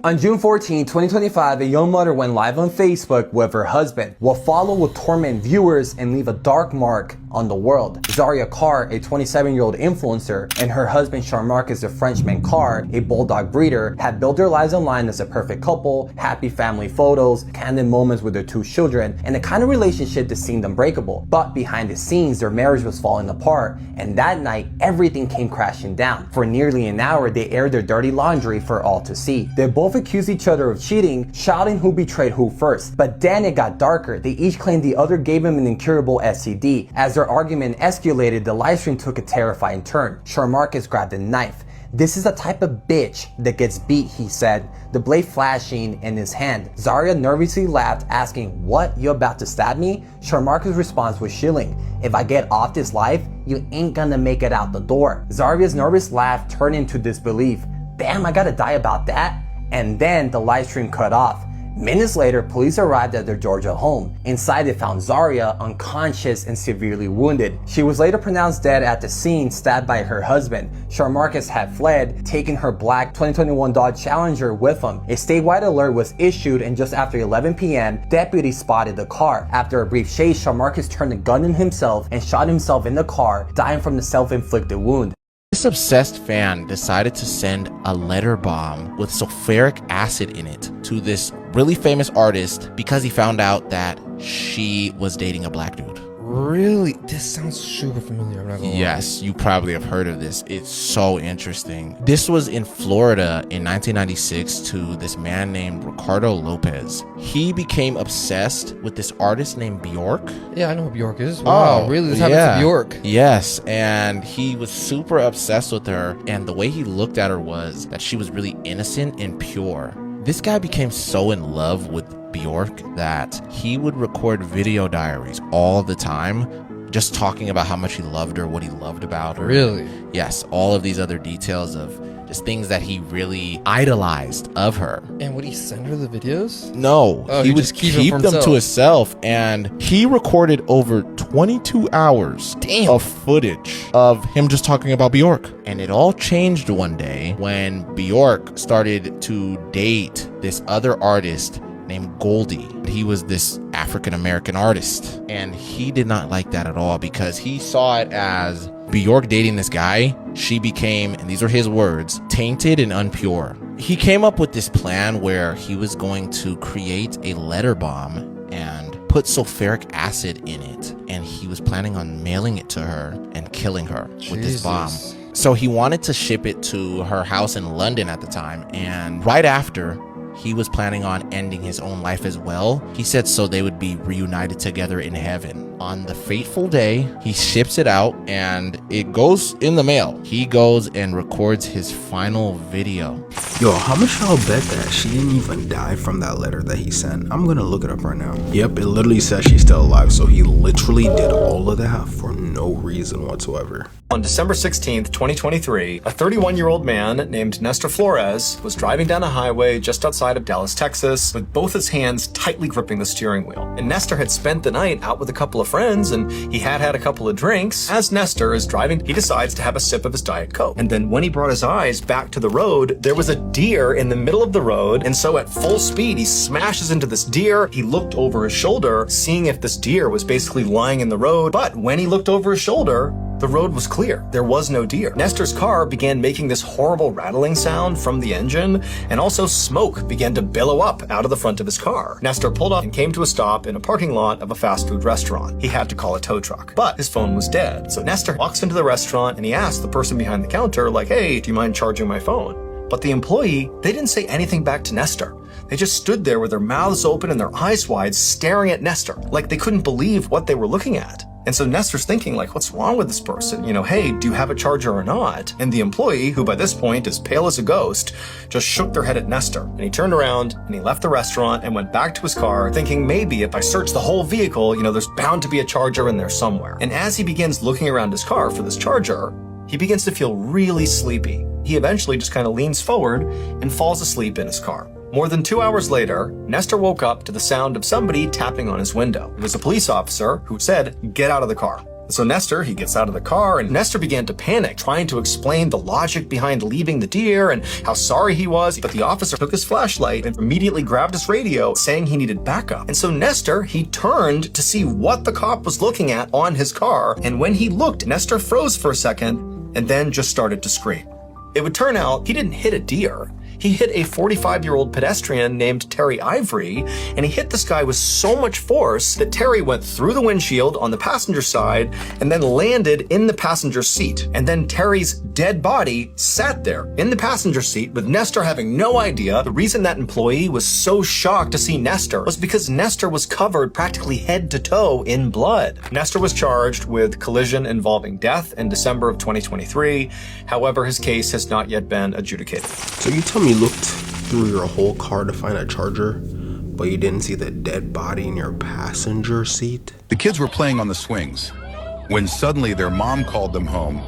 On June 14, 2025, a young mother went live on Facebook with her husband. What followed will torment viewers and leave a dark mark on the world. Zaria Carr, a 27-year-old influencer, and her husband Jean-Marcus, the Frenchman Carr, a bulldog breeder, had built their lives online as a perfect couple, happy family photos, candid moments with their two children, and the kind of relationship that seemed unbreakable. But behind the scenes, their marriage was falling apart, and that night, everything came crashing down. For nearly an hour, they aired their dirty laundry for all to see. They both accused each other of cheating, shouting who betrayed who first. But then it got darker. They each claimed the other gave him an incurable STD. As their argument escalated, the livestream took a terrifying turn. Jean-Marcus grabbed a knife. "This is the type of bitch that gets beat," he said, the blade flashing in his hand. Zaria nervously laughed, asking, "What, you about to stab me?" Jean-Marcus' response was chilling. "If I get off this life, you ain't gonna make it out the door." Zaria's nervous laugh turned into disbelief. "Damn, I gotta die about that?" And then the live stream cut off. Minutes later, police arrived at their Georgia home. Inside, they found Zaria unconscious and severely wounded. She was later pronounced dead at the scene, stabbed by her husband. Jean-Marcus had fled, taking her black 2021 Dodge Challenger with him. A statewide alert was issued, and just after 11 p.m., deputies spotted the car. After a brief chase, Jean-Marcus turned a gun on himself and shot himself in the car, dying from the self-inflicted wound. This obsessed fan decided to send a letter bomb with sulfuric acid in it to this really famous artist because he found out that she was dating a black dude. Really? This sounds super familiar. I'm not gonna lie. Yes, you probably have heard of this. It's so interesting. This was in Florida in 1996 to this man named Ricardo Lopez. He became obsessed with this artist named Bjork. Yeah, I know who Bjork is. Wow, really? This happened to Bjork? Yes, and he was super obsessed with her, and the way he looked at her was that she was really innocent and pure. This guy became so in love with Bjork that he would record video diaries all the time, just talking about how much he loved her, what he loved about her. Really? Yes, all of these other details of just things that he really idolized of her. And would he send her the videos? No, Oh, he he'd would just keep keep them them for to himself, and he recorded over 22 hours of footage of him just talking about Bjork. And it all changed one day when Bjork started to date this other artist named Goldie. He was this African-American artist, and he did not like that at all because he saw it as Bjork dating this guy. She became, and these are his words, tainted and unpure. He came up with this plan where he was going to create a letter bomb and put sulfuric acid in it, and he was planning on mailing it to her and killing her with this bomb. So he wanted to ship it to her house in London at the time, and right after, he was planning on ending his own life as well. He said so they would be reunited together in heaven. On the fateful day, he ships it out and it goes in the mail. He goes and records his final video. Yo, how much I'll bet that she didn't even die from that letter that he sent? I'm gonna look it up right now. Yep, it literally says she's still alive, so he literally did all of that for no reason whatsoever. On December 16th, 2023, a 31-year-old man named Nestor Flores was driving down a highway just outside of Dallas, Texas, with both his hands tightly gripping the steering wheel. And Nestor had spent the night out with a couple of friends, and he had had a couple of drinks. As Nestor is driving, he decides to have a sip of his Diet Coke. And then when he brought his eyes back to the road, there was a deer in the middle of the road, and so at full speed, he smashes into this deer. He looked over his shoulder, seeing if this deer was basically lying in the road, but when he looked over his shoulder, the road was clear. There was no deer. Nestor's car began making this horrible rattling sound from the engine, and also smoke began to billow up out of the front of his car. Nestor pulled up and came to a stop in a parking lot of a fast food restaurant. He had to call a tow truck, but his phone was dead. So Nestor walks into the restaurant and he asks the person behind the counter, like, hey, do you mind charging my phone? But the employee, they didn't say anything back to Nestor. They just stood there with their mouths open and their eyes wide, staring at Nestor, like they couldn't believe what they were looking at. And so Nestor's thinking, like, what's wrong with this person? You know, hey, do you have a charger or not? And the employee, who by this point is pale as a ghost, just shook their head at Nestor. And he turned around and he left the restaurant and went back to his car, thinking maybe if I search the whole vehicle, you know, there's bound to be a charger in there somewhere. And as he begins looking around his car for this charger, he begins to feel really sleepy. He eventually just kind of leans forward and falls asleep in his car. More than 2 hours later, Nestor woke up to the sound of somebody tapping on his window. It was a police officer who said, get out of the car. So Nestor, he gets out of the car, and Nestor began to panic, trying to explain the logic behind leaving the deer and how sorry he was. But the officer took his flashlight and immediately grabbed his radio, saying he needed backup. And so Nestor, he turned to see what the cop was looking at on his car. And when he looked, Nestor froze for a second and then just started to scream. It would turn out he didn't hit a deer. He hit a 45-year-old pedestrian named Terry Ivory, and he hit this guy with so much force that Terry went through the windshield on the passenger side and then landed in the passenger seat. And then Terry's dead body sat there in the passenger seat with Nestor having no idea. The reason that employee was so shocked to see Nestor was because Nestor was covered practically head to toe in blood. Nestor was charged with collision involving death in December of 2023. However, his case has not yet been adjudicated. So you tell me you looked through your whole car to find a charger, but you didn't see the dead body in your passenger seat? The kids were playing on the swings when suddenly their mom called them home.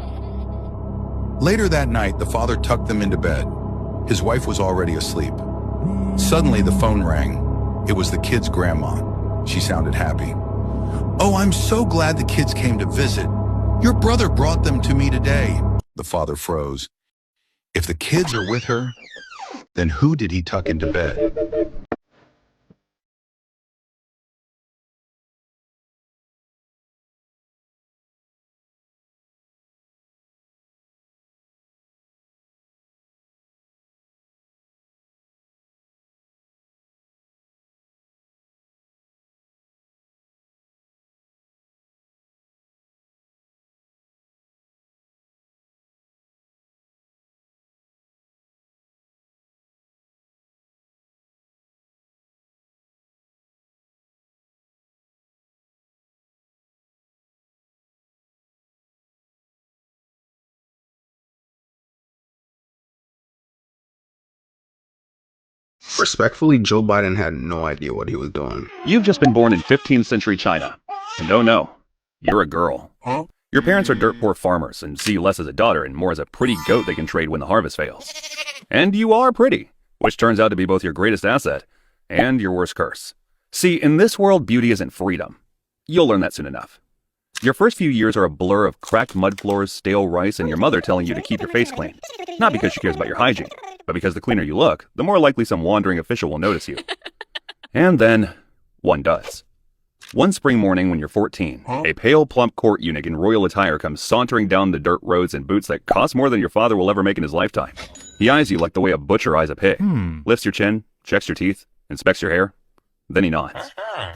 Later that night, the father tucked them into bed. His wife was already asleep. Suddenly, the phone rang. It was the kids' grandma. She sounded happy. "Oh, I'm so glad the kids came to visit. Your brother brought them to me today." The father froze. If the kids are with her, then who did he tuck into bed? Respectfully, Joe Biden had no idea what he was doing. You've just been born in 15th century China. And oh no, you're a girl. Huh? Your parents are dirt poor farmers and see you less as a daughter and more as a pretty goat they can trade when the harvest fails. And you are pretty, which turns out to be both your greatest asset and your worst curse. See, in this world, beauty isn't freedom. You'll learn that soon enough. Your first few years are a blur of cracked mud floors, stale rice, and your mother telling you to keep your face clean. Not because she cares about your hygiene, but because the cleaner you look, the more likely some wandering official will notice you. And then, one does. One spring morning when you're 14, a pale, plump court eunuch in royal attire comes sauntering down the dirt roads in boots that cost more than your father will ever make in his lifetime. He eyes you like the way a butcher eyes a pig, lifts your chin, checks your teeth, inspects your hair, then he nods.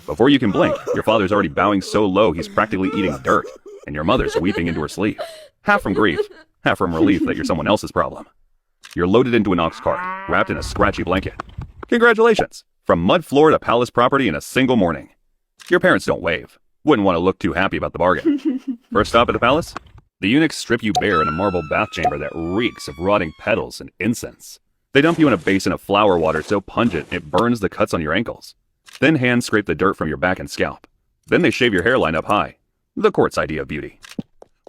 Before you can blink, your father's already bowing so low he's practically eating dirt, and your mother's weeping into her sleeve, half from grief, half from relief that you're someone else's problem. You're loaded into an ox cart, wrapped in a scratchy blanket. Congratulations! From mud floor to palace property in a single morning. Your parents don't wave. Wouldn't want to look too happy about the bargain. First stop at the palace? The eunuchs strip you bare in a marble bath chamber that reeks of rotting petals and incense. They dump you in a basin of flower water so pungent it burns the cuts on your ankles. Then hands scrape the dirt from your back and scalp. Then they shave your hairline up high. The court's idea of beauty.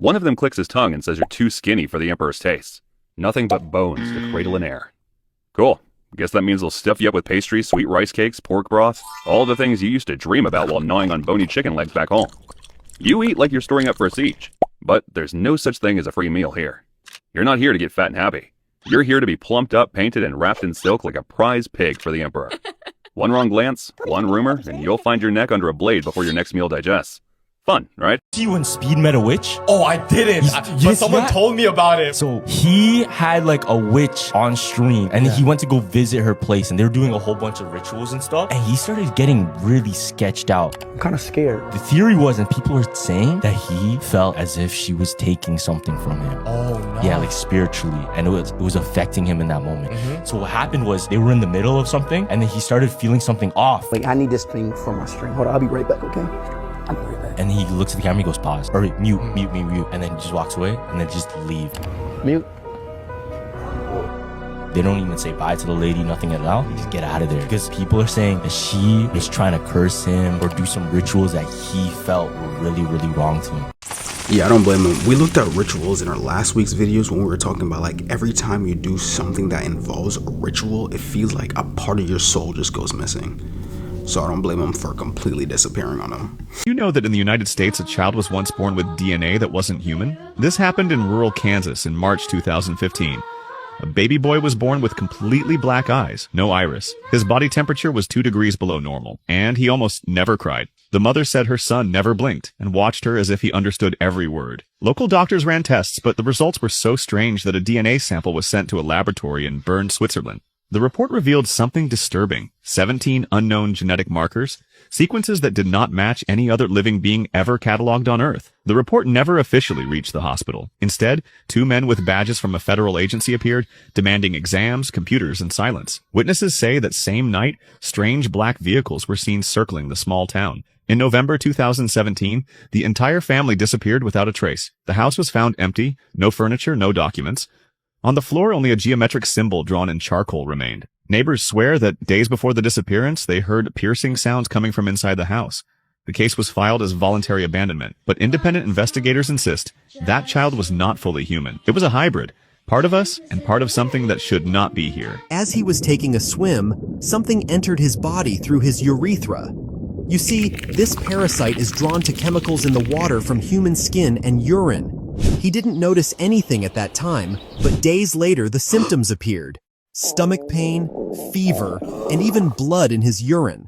One of them clicks his tongue and says you're too skinny for the emperor's taste. Nothing but bones to cradle in air. Cool. Guess that means they'll stuff you up with pastries, sweet rice cakes, pork broth, all the things you used to dream about while gnawing on bony chicken legs back home. You eat like you're storing up for a siege, but there's no such thing as a free meal here. You're not here to get fat and happy. You're here to be plumped up, painted, and wrapped in silk like a prize pig for the emperor. One wrong glance, one rumor, and you'll find your neck under a blade before your next meal digests. Fun, right? See when Speed met a witch? Oh, I didn't. But someone told me about it. So he had like a witch on stream and he went to go visit her place and they were doing a whole bunch of rituals and stuff. And he started getting really sketched out. I'm kind of scared. The theory was, and people were saying that he felt as if she was taking something from him. Oh, no. Yeah, like spiritually. And it was affecting him in that moment. So what happened was they were in the middle of something and then he started feeling something off. Like, I need this thing for my stream. Hold on, I'll be right back, okay? I'll be right back. And he looks at the camera, he goes, pause, or mute, and then just walks away, and then just leave. Mute. They don't even say bye to the lady, nothing at all. They just get out of there. Because people are saying that she was trying to curse him or do some rituals that he felt were really, really wrong to him. Yeah, I don't blame him. We looked at rituals in our last week's videos when we were talking about like every time you do something that involves a ritual, it feels like a part of your soul just goes missing. So I don't blame him for completely disappearing on him. You know that in the United States, a child was once born with DNA that wasn't human? This happened in rural Kansas in March 2015. A baby boy was born with completely black eyes, no iris. His body temperature was 2 degrees below normal, and he almost never cried. The mother said her son never blinked and watched her as if he understood every word. Local doctors ran tests, but the results were so strange that a DNA sample was sent to a laboratory in Bern, Switzerland. The report revealed something disturbing: 17 unknown genetic markers, sequences that did not match any other living being ever cataloged on Earth. The report never officially reached the hospital. Instead, 2 men with badges from a federal agency appeared, demanding exams, computers, and silence. Witnesses say that same night, strange black vehicles were seen circling the small town. In November 2017, the entire family disappeared without a trace. The house was found empty, no furniture, no documents. On the floor, only a geometric symbol drawn in charcoal remained. Neighbors swear that days before the disappearance, they heard piercing sounds coming from inside the house. The case was filed as voluntary abandonment, but independent investigators insist that child was not fully human. It was a hybrid, part of us and part of something that should not be here. As he was taking a swim, something entered his body through his urethra. You see, this parasite is drawn to chemicals in the water from human skin and urine. He didn't notice anything at that time, but days later the symptoms appeared: stomach pain, fever, and even blood in his urine.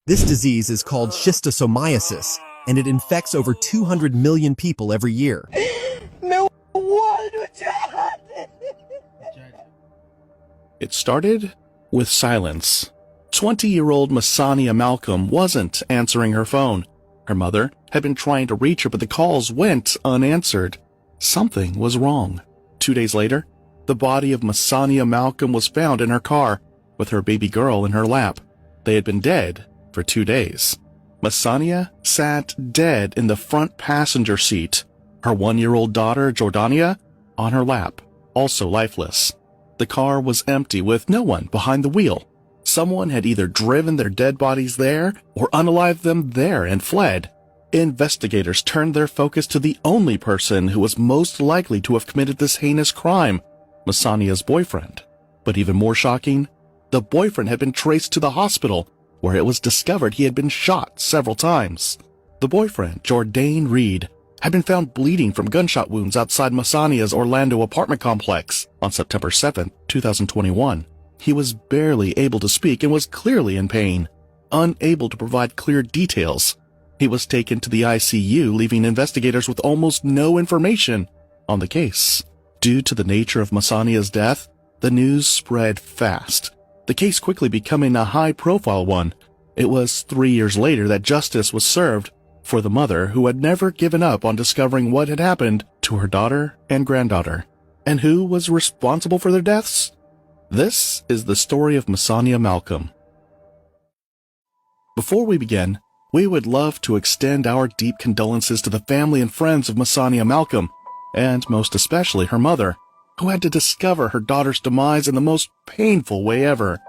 This disease is called schistosomiasis, and it infects over 200 million people every year. It started with silence. 20-year-old Masania Malcolm wasn't answering her phone. Her mother had been trying to reach her, but the calls went unanswered. Something was wrong. 2 days later, the body of Masania Malcolm was found in her car, with her baby girl in her lap. They had been dead for 2 days. Masania sat dead in the front passenger seat, her 1-year-old daughter, Jordania, on her lap, also lifeless. The car was empty with no one behind the wheel. someone had either driven their dead bodies there or unalived them there and fled. Investigators turned their focus to the only person who was most likely to have committed this heinous crime, Masania's boyfriend. But even more shocking, the boyfriend had been traced to the hospital, where it was discovered he had been shot several times. The boyfriend, Jourdain Reed, had been found bleeding from gunshot wounds outside Masania's Orlando apartment complex on September 7, 2021. He was barely able to speak and was clearly in pain, unable to provide clear details. He was taken to the ICU, leaving investigators with almost no information on the case. Due to the nature of Masania's death, the news spread fast, the case quickly becoming a high-profile one. It was 3 years later that justice was served for the mother who had never given up on discovering what had happened to her daughter and granddaughter. And who was responsible for their deaths? This is the story of Masania Malcolm. Before we begin, we would love to extend our deep condolences to the family and friends of Masania Malcolm, and most especially her mother, who had to discover her daughter's demise in the most painful way ever.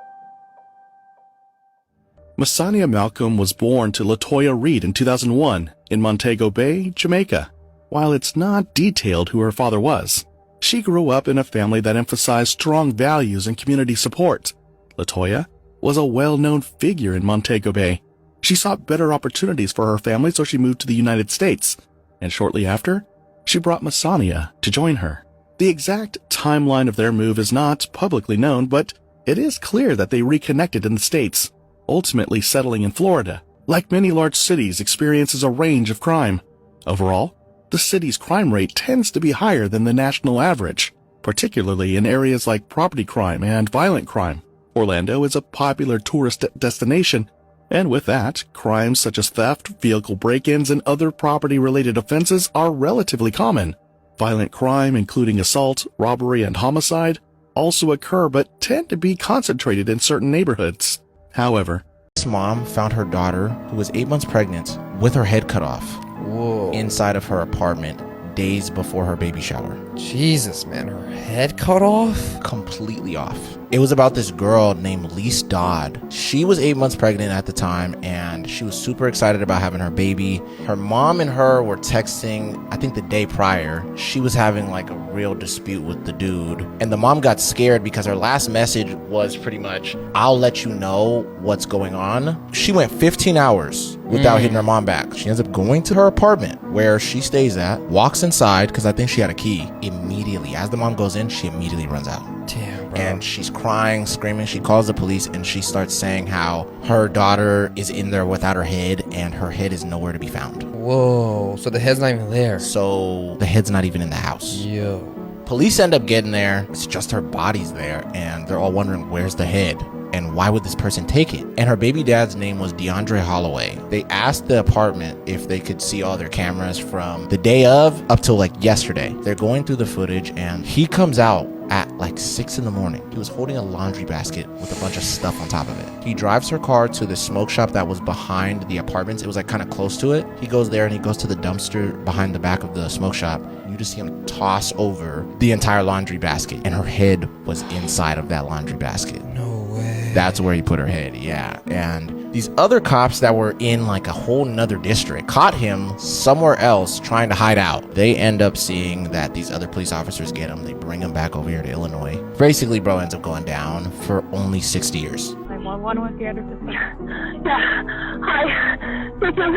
Masania Malcolm was born to Latoya Reed in 2001 in Montego Bay, Jamaica. While it's not detailed who her father was, she grew up in a family that emphasized strong values and community support. Latoya was a well-known figure in Montego Bay. She sought better opportunities for her family, so she moved to the United States, and shortly after, she brought Masania to join her. The exact timeline of their move is not publicly known, but it is clear that they reconnected in the States, ultimately settling in Florida. Like many large cities, experiences a range of crime. Overall, the city's crime rate tends to be higher than the national average, particularly in areas like property crime and violent crime. Orlando is a popular tourist destination, and with that, crimes such as theft, vehicle break-ins, and other property-related offenses are relatively common. Violent crime, including assault, robbery, and homicide, also occur but tend to be concentrated in certain neighborhoods. However, this mom found her daughter, who was 8 months pregnant, with her head cut off. Whoa. Inside of her apartment days before her baby shower. Jesus, man, her head cut off? Completely off. It was about this girl named Lise Dodd. She was 8 months pregnant at the time, and she was super excited about having her baby. Her mom and her were texting, I think the day prior. She was having like a real dispute with the dude, and the mom got scared because her last message was pretty much, "I'll let you know what's going on." She went 15 hours without hitting her mom back. She ends up going to her apartment where she stays at, walks inside because I think she had a key. Immediately, as the mom goes in, she immediately runs out. Damn, bro. And she's crying, screaming. She calls the police, and she starts saying how her daughter is in there without her head, and her head is nowhere to be found. Whoa, so the head's not even there. So the head's not even in the house. Yo. Police end up getting there. It's just her body's there, and they're all wondering, where's the head? And why would this person take it? And her baby dad's name was DeAndre Holloway. They asked the apartment if they could see all their cameras from the day of up till like yesterday. They're going through the footage, and he comes out at like 6 in the morning. He was holding a laundry basket with a bunch of stuff on top of it. He drives her car to the smoke shop that was behind the apartments. It was like kind of close to it. He goes there and he goes to the dumpster behind the back of the smoke shop. You just see him toss over the entire laundry basket, and her head was inside of that laundry basket. No way. That's where he put her head, yeah. And these other cops that were in like a whole nother district caught him somewhere else trying to hide out. They end up seeing that these other police officers get him. They bring him back over here to Illinois. Basically, bro ends up going down for only 60 years. 911 with the other system. Yeah. Hi. Victim.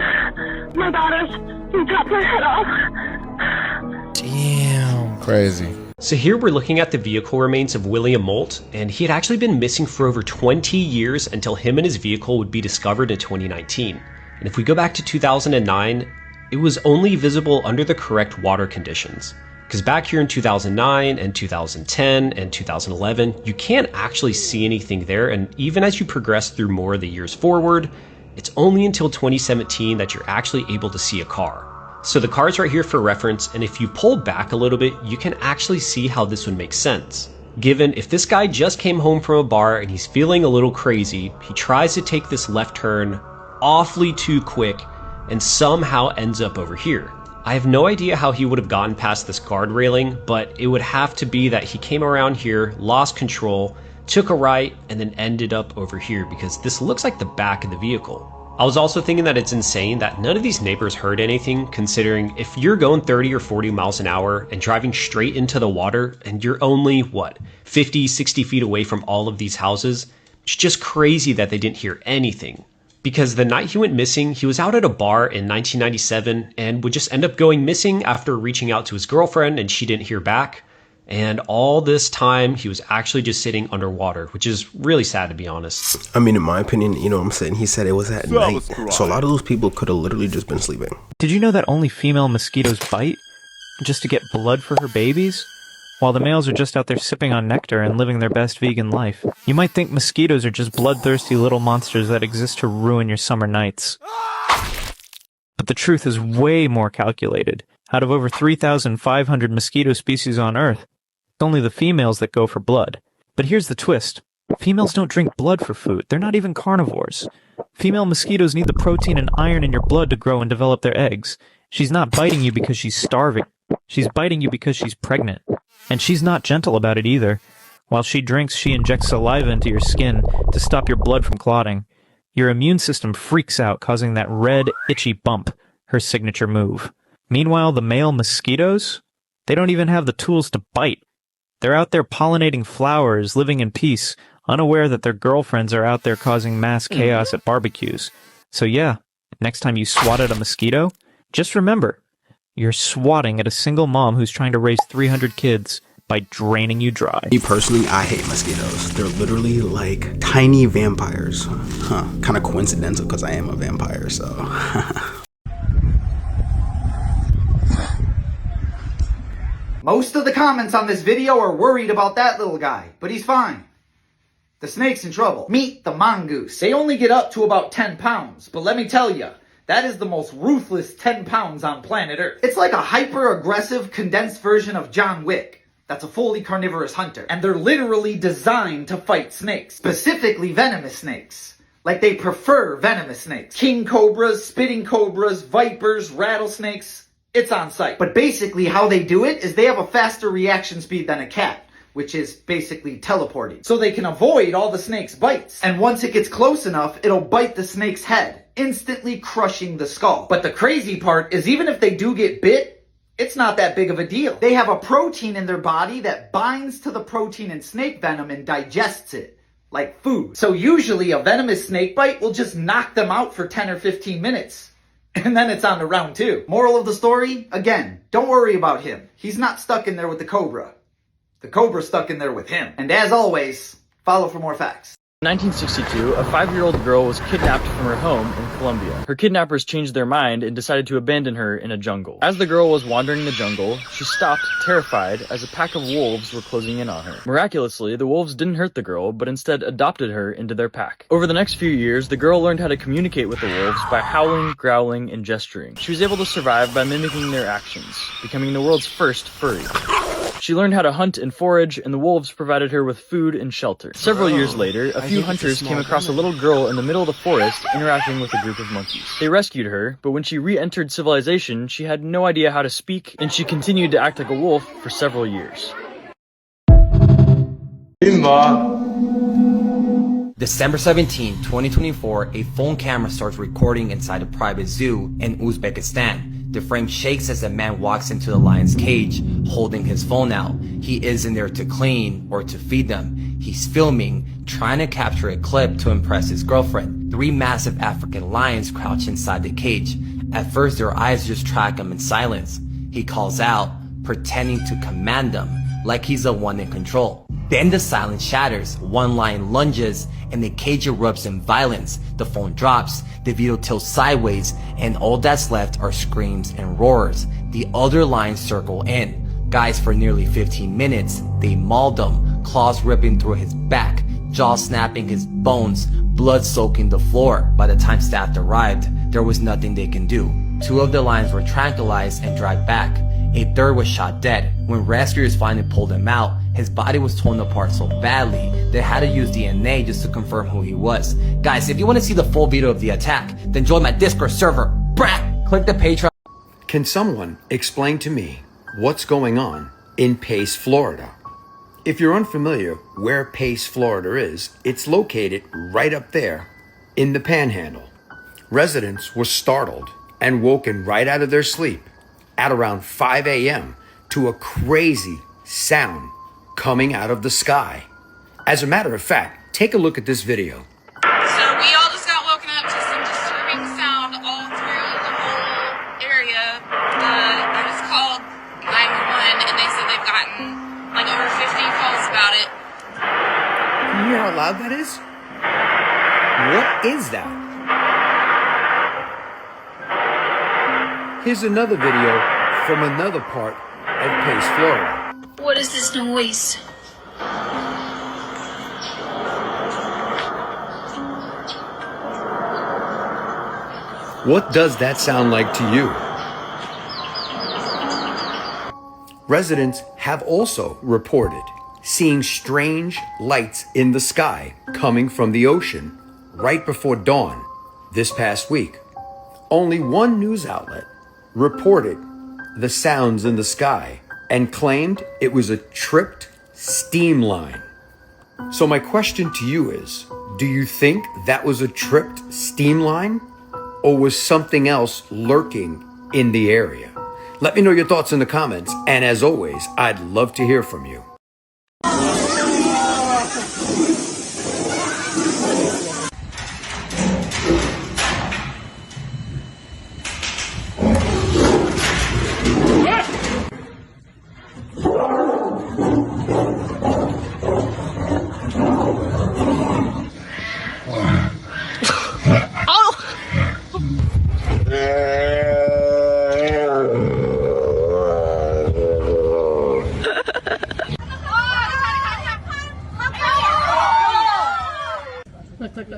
My daughter's. He chopped her head off. Damn. Crazy. So here we're looking at the vehicle remains of William Moult, and he had actually been missing for over 20 years until him and his vehicle would be discovered in 2019. And if we go back to 2009, it was only visible under the correct water conditions. Because back here in 2009 and 2010 and 2011, you can't actually see anything there, and even as you progress through more of the years forward, it's only until 2017 that you're actually able to see a car. So the car's right here for reference, and if you pull back a little bit, you can actually see how this would make sense. Given if this guy just came home from a bar and he's feeling a little crazy, he tries to take this left turn awfully too quick and somehow ends up over here. I have no idea how he would have gotten past this guard railing, but it would have to be that he came around here, lost control, took a right, and then ended up over here because this looks like the back of the vehicle. I was also thinking that it's insane that none of these neighbors heard anything, considering if you're going 30 or 40 miles an hour and driving straight into the water and you're only, 50, 60 feet away from all of these houses, it's just crazy that they didn't hear anything. Because the night he went missing, he was out at a bar in 1997 and would just end up going missing after reaching out to his girlfriend and she didn't hear back. And all this time, he was actually just sitting underwater, which is really sad, to be honest. I mean, in my opinion, you know what I'm saying? He said it was at night. So a lot of those people could have literally just been sleeping. Did you know that only female mosquitoes bite just to get blood for her babies? While the males are just out there sipping on nectar and living their best vegan life. You might think mosquitoes are just bloodthirsty little monsters that exist to ruin your summer nights. But the truth is way more calculated. Out of over 3,500 mosquito species on Earth, it's only the females that go for blood. But here's the twist. Females don't drink blood for food. They're not even carnivores. Female mosquitoes need the protein and iron in your blood to grow and develop their eggs. She's not biting you because she's starving. She's biting you because she's pregnant. And she's not gentle about it either. While she drinks, she injects saliva into your skin to stop your blood from clotting. Your immune system freaks out, causing that red, itchy bump, her signature move. Meanwhile, the male mosquitoes, they don't even have the tools to bite. They're out there pollinating flowers, living in peace, unaware that their girlfriends are out there causing mass chaos at barbecues. So yeah, next time you swat at a mosquito, just remember, you're swatting at a single mom who's trying to raise 300 kids by draining you dry. Me personally, I hate mosquitoes. They're literally like tiny vampires. Kind of coincidental because I am a vampire, so... Most of the comments on this video are worried about that little guy, but he's fine. The snake's in trouble. Meet the mongoose. They only get up to about 10 pounds, but let me tell you, that is the most ruthless 10 pounds on planet Earth. It's like a hyper-aggressive, condensed version of John Wick. That's a fully carnivorous hunter. And they're literally designed to fight snakes. Specifically venomous snakes. Like they prefer venomous snakes. King cobras, spitting cobras, vipers, rattlesnakes. It's on site. But basically how they do it is they have a faster reaction speed than a cat, which is basically teleporting. So they can avoid all the snake's bites. And once it gets close enough, it'll bite the snake's head, instantly crushing the skull. But the crazy part is even if they do get bit, it's not that big of a deal. They have a protein in their body that binds to the protein in snake venom and digests it, like food. So usually a venomous snake bite will just knock them out for 10 or 15 minutes. And then it's on to round 2. Moral of the story, again, don't worry about him. He's not stuck in there with the cobra. The cobra's stuck in there with him. And as always, follow for more facts. In 1962, a 5-year-old girl was kidnapped from her home in Colombia. Her kidnappers changed their mind and decided to abandon her in a jungle. As the girl was wandering the jungle, she stopped, terrified, as a pack of wolves were closing in on her. Miraculously, the wolves didn't hurt the girl, but instead adopted her into their pack. Over the next few years, the girl learned how to communicate with the wolves by howling, growling, and gesturing. She was able to survive by mimicking their actions, becoming the world's first furry. She learned how to hunt and forage, and the wolves provided her with food and shelter. Several years later, a few hunters came across a little girl in the middle of the forest interacting with a group of monkeys. They rescued her, but when she re-entered civilization, she had no idea how to speak, and she continued to act like a wolf for several years. December 17, 2024, a phone camera starts recording inside a private zoo in Uzbekistan. The frame shakes as a man walks into the lion's cage, holding his phone out. He isn't there to clean or to feed them. He's filming, trying to capture a clip to impress his girlfriend. 3 massive African lions crouch inside the cage. At first, their eyes just track him in silence. He calls out, pretending to command them, like he's the one in control. Then the silence shatters, one lion lunges, and the cage erupts in violence. The phone drops, the video tilts sideways, and all that's left are screams and roars. The other lions circle in. Guys, for nearly 15 minutes, they mauled him, claws ripping through his back, jaws snapping his bones, blood soaking the floor. By the time staff arrived, there was nothing they can do. 2 of the lions were tranquilized and dragged back. A third was shot dead. When rescuers finally pulled him out, his body was torn apart so badly they had to use DNA just to confirm who he was. Guys, if you want to see the full video of the attack, then join my Discord server. Brat! Click the Patreon. Can someone explain to me what's going on in Pace, Florida? If you're unfamiliar where Pace, Florida is, it's located right up there in the Panhandle. Residents were startled and woken right out of their sleep at around 5 a.m. to a crazy sound coming out of the sky. As a matter of fact, take a look at this video. So we all just got woken up to some disturbing sound all through the whole area. I just called 911 and they said they've gotten like over 50 calls about it. Can you hear how loud that is? What is that? Here's another video from another part of Pace, Florida. What is this noise? What does that sound like to you? Residents have also reported seeing strange lights in the sky coming from the ocean right before dawn this past week. Only one news outlet reported the sounds in the sky and claimed it was a tripped steam line. So my question to you is, do you think that was a tripped steam line or was something else lurking in the area? Let me know your thoughts in the comments, and as always, I'd love to hear from you. Look.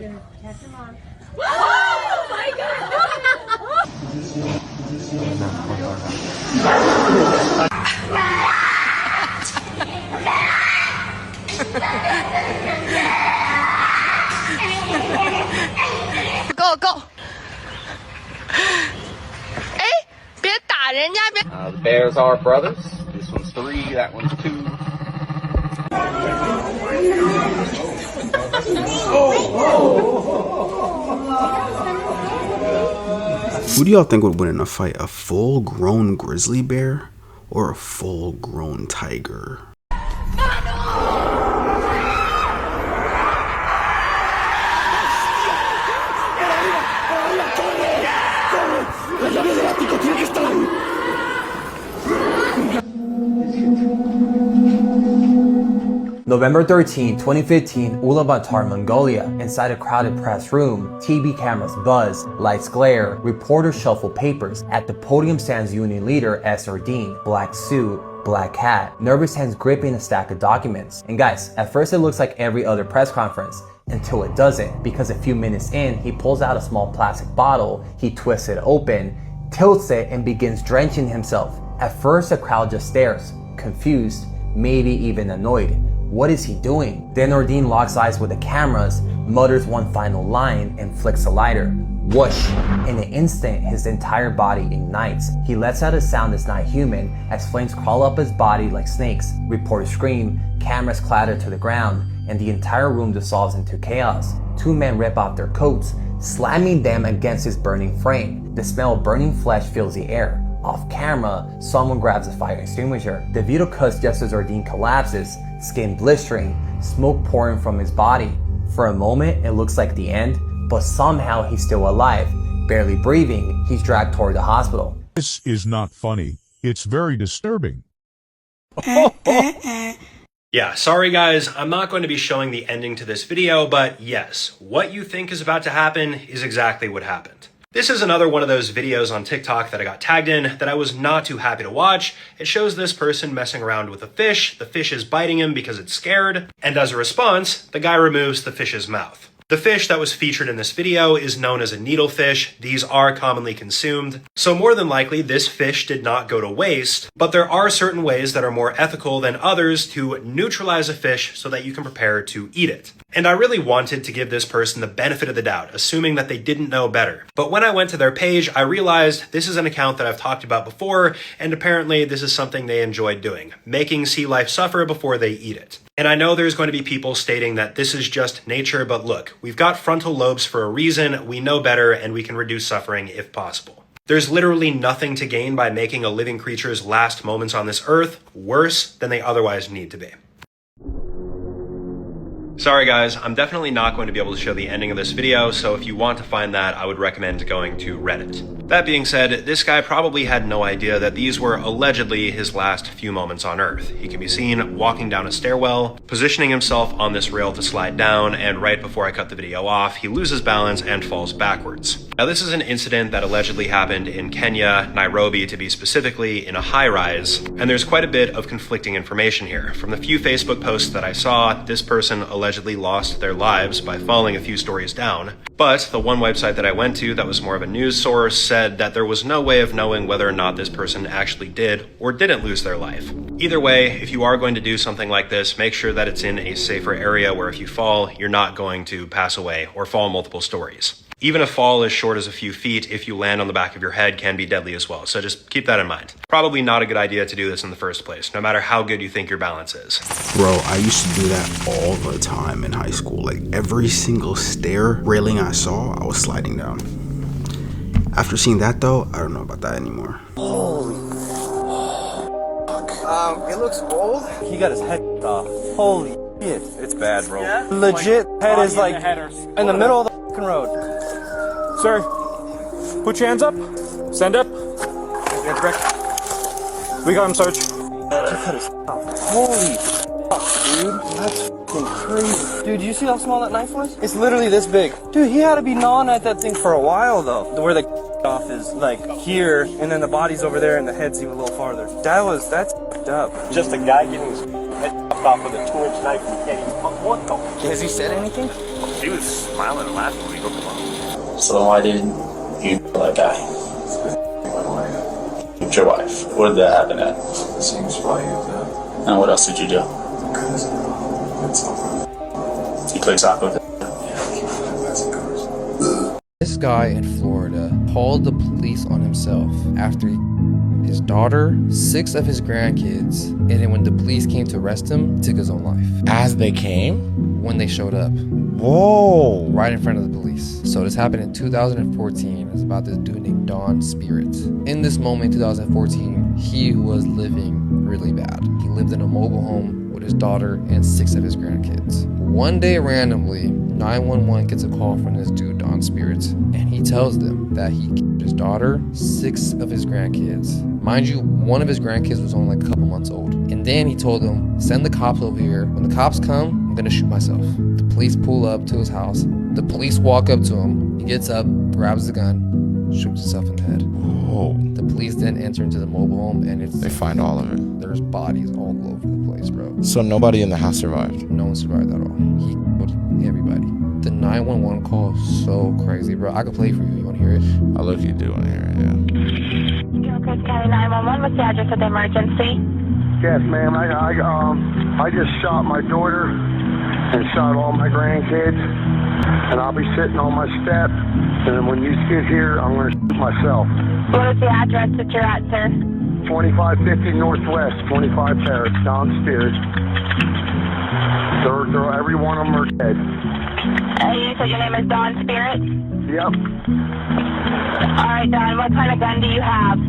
Oh my Go go！ 哎，别打人家，别。The bears are brothers. This one's 3. That one's 2. Who do y'all think would win in a fight? A full-grown grizzly bear or a full-grown tiger? November 13, 2015, Ulaanbaatar, Mongolia. Inside a crowded press room, TV cameras buzz, lights glare, reporters shuffle papers. At the podium stands union leader Esther Dean, black suit, black hat, nervous hands gripping a stack of documents. And guys, at first it looks like every other press conference, until it doesn't, because a few minutes in, he pulls out a small plastic bottle, he twists it open, tilts it, and begins drenching himself. At first, the crowd just stares, confused, maybe even annoyed. What is he doing? Then Nordine locks eyes with the cameras, mutters one final line, and flicks a lighter. Whoosh! In an instant, his entire body ignites. He lets out a sound that's not human as flames crawl up his body like snakes. Reporters scream, cameras clatter to the ground, and the entire room dissolves into chaos. 2 men rip off their coats, slamming them against his burning frame. The smell of burning flesh fills the air. Off camera, someone grabs a fire extinguisher. The video cuts just as Nordine collapses, skin blistering, smoke pouring from his body. For a moment, it looks like the end, but somehow he's still alive. Barely breathing, he's dragged toward the hospital. This is not funny. It's very disturbing. Yeah, sorry guys, I'm not going to be showing the ending to this video, but yes, what you think is about to happen is exactly what happened. This is another one of those videos on TikTok that I got tagged in that I was not too happy to watch. It shows this person messing around with a fish. The fish is biting him because it's scared. And as a response, the guy removes the fish's mouth. The fish that was featured in this video is known as a needlefish. These are commonly consumed. So more than likely, this fish did not go to waste, but there are certain ways that are more ethical than others to neutralize a fish so that you can prepare to eat it. And I really wanted to give this person the benefit of the doubt, assuming that they didn't know better. But when I went to their page, I realized this is an account that I've talked about before, and apparently this is something they enjoyed doing, making sea life suffer before they eat it. And I know there's going to be people stating that this is just nature, but look, we've got frontal lobes for a reason, we know better, and we can reduce suffering if possible. There's literally nothing to gain by making a living creature's last moments on this earth worse than they otherwise need to be. Sorry guys, I'm definitely not going to be able to show the ending of this video, so if you want to find that, I would recommend going to Reddit. That being said, this guy probably had no idea that these were allegedly his last few moments on Earth. He can be seen walking down a stairwell, positioning himself on this rail to slide down, and right before I cut the video off, he loses balance and falls backwards. Now this is an incident that allegedly happened in Kenya, Nairobi to be specifically, in a high-rise, and there's quite a bit of conflicting information here. From the few Facebook posts that I saw, this person allegedly lost their lives by falling a few stories down, but the one website that I went to that was more of a news source said that there was no way of knowing whether or not this person actually did or didn't lose their life. Either way, if you are going to do something like this, make sure that it's in a safer area where if you fall, you're not going to pass away or fall multiple stories. Even a fall as short as a few feet, if you land on the back of your head, can be deadly as well, so just keep that in mind. Probably not a good idea to do this in the first place, no matter how good you think your balance is. Bro, I used to do that all the time in high school. Like every single stair railing I saw, I was sliding down. After seeing that though, I don't know about that anymore. Holy fuck. It looks old. He got his head off. Holy shit. It's bad, bro. Yeah? Legit head is like in the middle of the fucking road. Sir, put your hands up. Stand up. We got him, Sarge. Holy fuck, dude. That's fucking crazy. Dude, you see how small that knife was? It's literally this big. Dude, he had to be gnawing at that thing for a while, though. Where the off is like here, and then the body's over there, and the head's even a little farther. That's fucked up. Just a guy getting his head chopped off with a 2-inch knife, and he can't even pump one though. Has he said anything? He was smiling and laughing when he hooked him up. So why didn't you kill that guy? With your wife. What did that happen at? The same spot you did. And what else did you do? Because played soccer. He played soccer with it? This guy in Florida called the police on himself after his daughter, 6 of his grandkids, and then when the police came to arrest him, took his own life. As they came? When they showed up. Whoa. Right in front of the police. So this happened in 2014. It's about this dude named Don Spirit. In this moment, 2014, he was living really bad. He lived in a mobile home with his daughter and 6 of his grandkids. One day randomly, 911 gets a call from this dude, Don Spirit, and he tells them that he killed his daughter, 6 of his grandkids. Mind you, one of his grandkids was only like a couple months old. And then he told them, send the cops over here. When the cops come, I'm gonna shoot myself. The police pull up to his house. The police walk up to him. He gets up, grabs the gun, shoots himself in the head. Whoa. The police then enter into the mobile home, and they find all of it. There's bodies all over the place, bro. So nobody in the house survived? No one survived at all. He killed everybody. The 911 call is so crazy, bro. I could play for you. You wanna hear it? I look, you do wanna hear it, yeah. Gilchrist County 911, what's the address of the emergency? Yes, ma'am. I just shot my daughter and shot all my grandkids, and I'll be sitting on my step, and then when you get here, I'm going to shoot myself. What is the address that you're at, sir? 2550 Northwest, 25 Paris, Don Spirit. Every one of them are dead. You said your name is Don Spirit? Yep. All right, Don, what kind of gun do you have?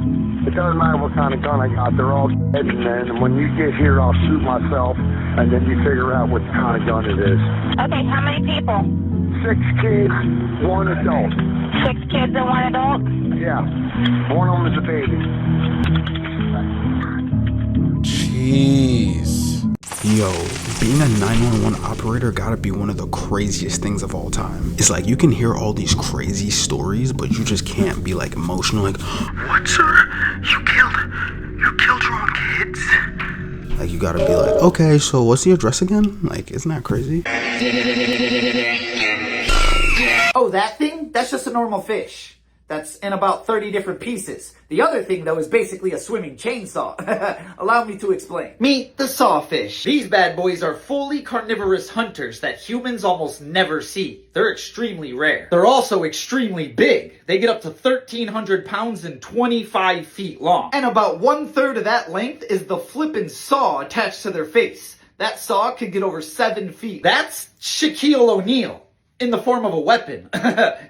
It doesn't matter what kind of gun I got. They're all dead, and then when you get here, I'll shoot myself, and then you figure out what kind of gun it is. Okay, how many people? 6 kids, 1 adult. 6 kids and 1 adult? Yeah. One of them is a baby. Jeez. Yo, being a 911 operator gotta be one of the craziest things of all time. It's like you can hear all these crazy stories, but you just can't be like emotional, like, what, sir? You killed your own kids? Like, you gotta be like, okay, so what's the address again? Like, isn't that crazy? Oh, that thing? That's just a normal fish. That's in about 30 different pieces. The other thing, though, is basically a swimming chainsaw. Allow me to explain. Meet the sawfish. These bad boys are fully carnivorous hunters that humans almost never see. They're extremely rare. They're also extremely big. They get up to 1,300 pounds and 25 feet long. And about 1/3 of that length is the flippin' saw attached to their face. That saw could get over 7 feet. That's Shaquille O'Neal. In the form of a weapon.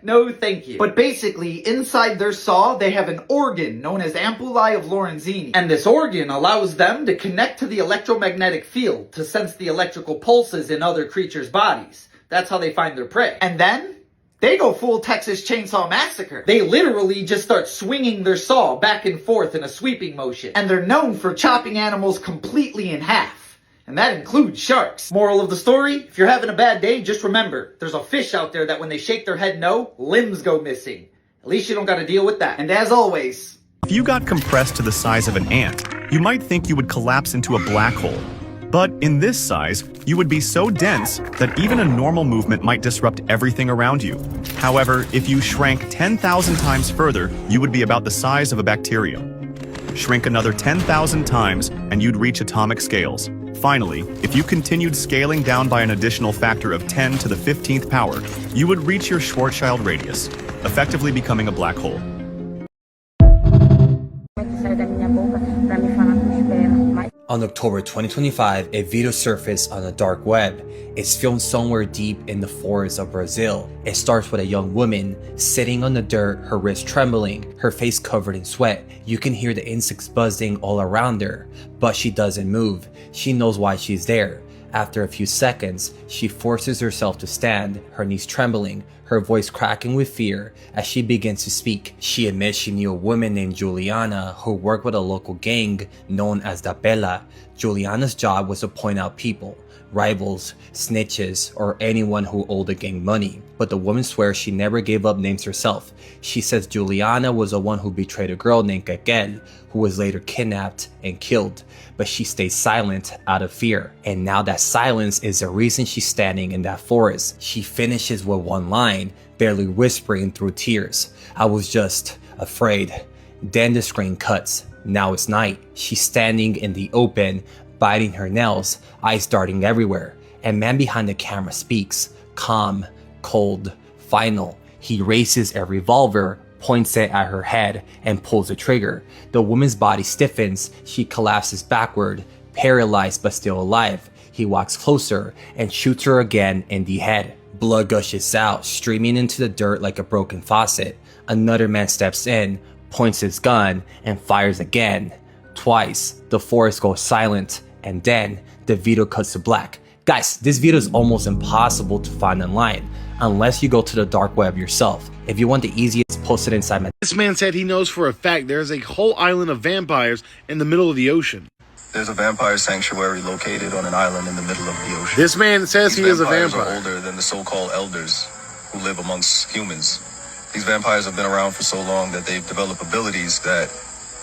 No, thank you. But basically, inside their saw, they have an organ known as ampullae of Lorenzini. And this organ allows them to connect to the electromagnetic field to sense the electrical pulses in other creatures' bodies. That's how they find their prey. And then they go full Texas Chainsaw Massacre. They literally just start swinging their saw back and forth in a sweeping motion. And they're known for chopping animals completely in half. And that includes sharks. Moral of the story, if you're having a bad day, just remember, there's a fish out there that when they shake their head no, limbs go missing. At least you don't gotta deal with that. And as always, if you got compressed to the size of an ant, you might think you would collapse into a black hole. But in this size, you would be so dense that even a normal movement might disrupt everything around you. However, if you shrank 10,000 times further, you would be about the size of a bacterium. Shrink another 10,000 times and you'd reach atomic scales. Finally, if you continued scaling down by an additional factor of 10 to the 15th power, you would reach your Schwarzschild radius, effectively becoming a black hole. On October 2025, a video surfaced on the dark web. It's filmed somewhere deep in the forests of Brazil. It starts with a young woman sitting on the dirt, her wrist trembling, her face covered in sweat. You can hear the insects buzzing all around her, but she doesn't move. She knows why she's there. After a few seconds, she forces herself to stand, her knees trembling, her voice cracking with fear as she begins to speak. She admits she knew a woman named Juliana who worked with a local gang known as Da Pela. Juliana's job was to point out people, rivals, snitches, or anyone who owed the gang money. But the woman swears she never gave up names herself. She says Juliana was the one who betrayed a girl named Raquel, who was later kidnapped and killed. But she stays silent out of fear. And now that silence is the reason she's standing in that forest. She finishes with one line, barely whispering through tears. I was just afraid. Then the screen cuts. Now it's night. She's standing in the open, biting her nails, eyes darting everywhere. And man behind the camera speaks, calm, cold, final. He raises a revolver, points it at her head, and pulls the trigger. The woman's body stiffens. She collapses backward, paralyzed but still alive. He walks closer and shoots her again in the head. Blood gushes out, streaming into the dirt like a broken faucet. Another man steps in, points his gun, and fires again. Twice, the forest goes silent, and then the video cuts to black. Guys, this video is almost impossible to find online, unless you go to the dark web yourself. If you want the easiest, post it inside my... This man said he knows for a fact there's a whole island of vampires in the middle of the ocean. There's a vampire sanctuary located on an island in the middle of the ocean. This man says he is a vampire. These vampires are older than the so-called elders who live amongst humans. These vampires have been around for so long that they've developed abilities that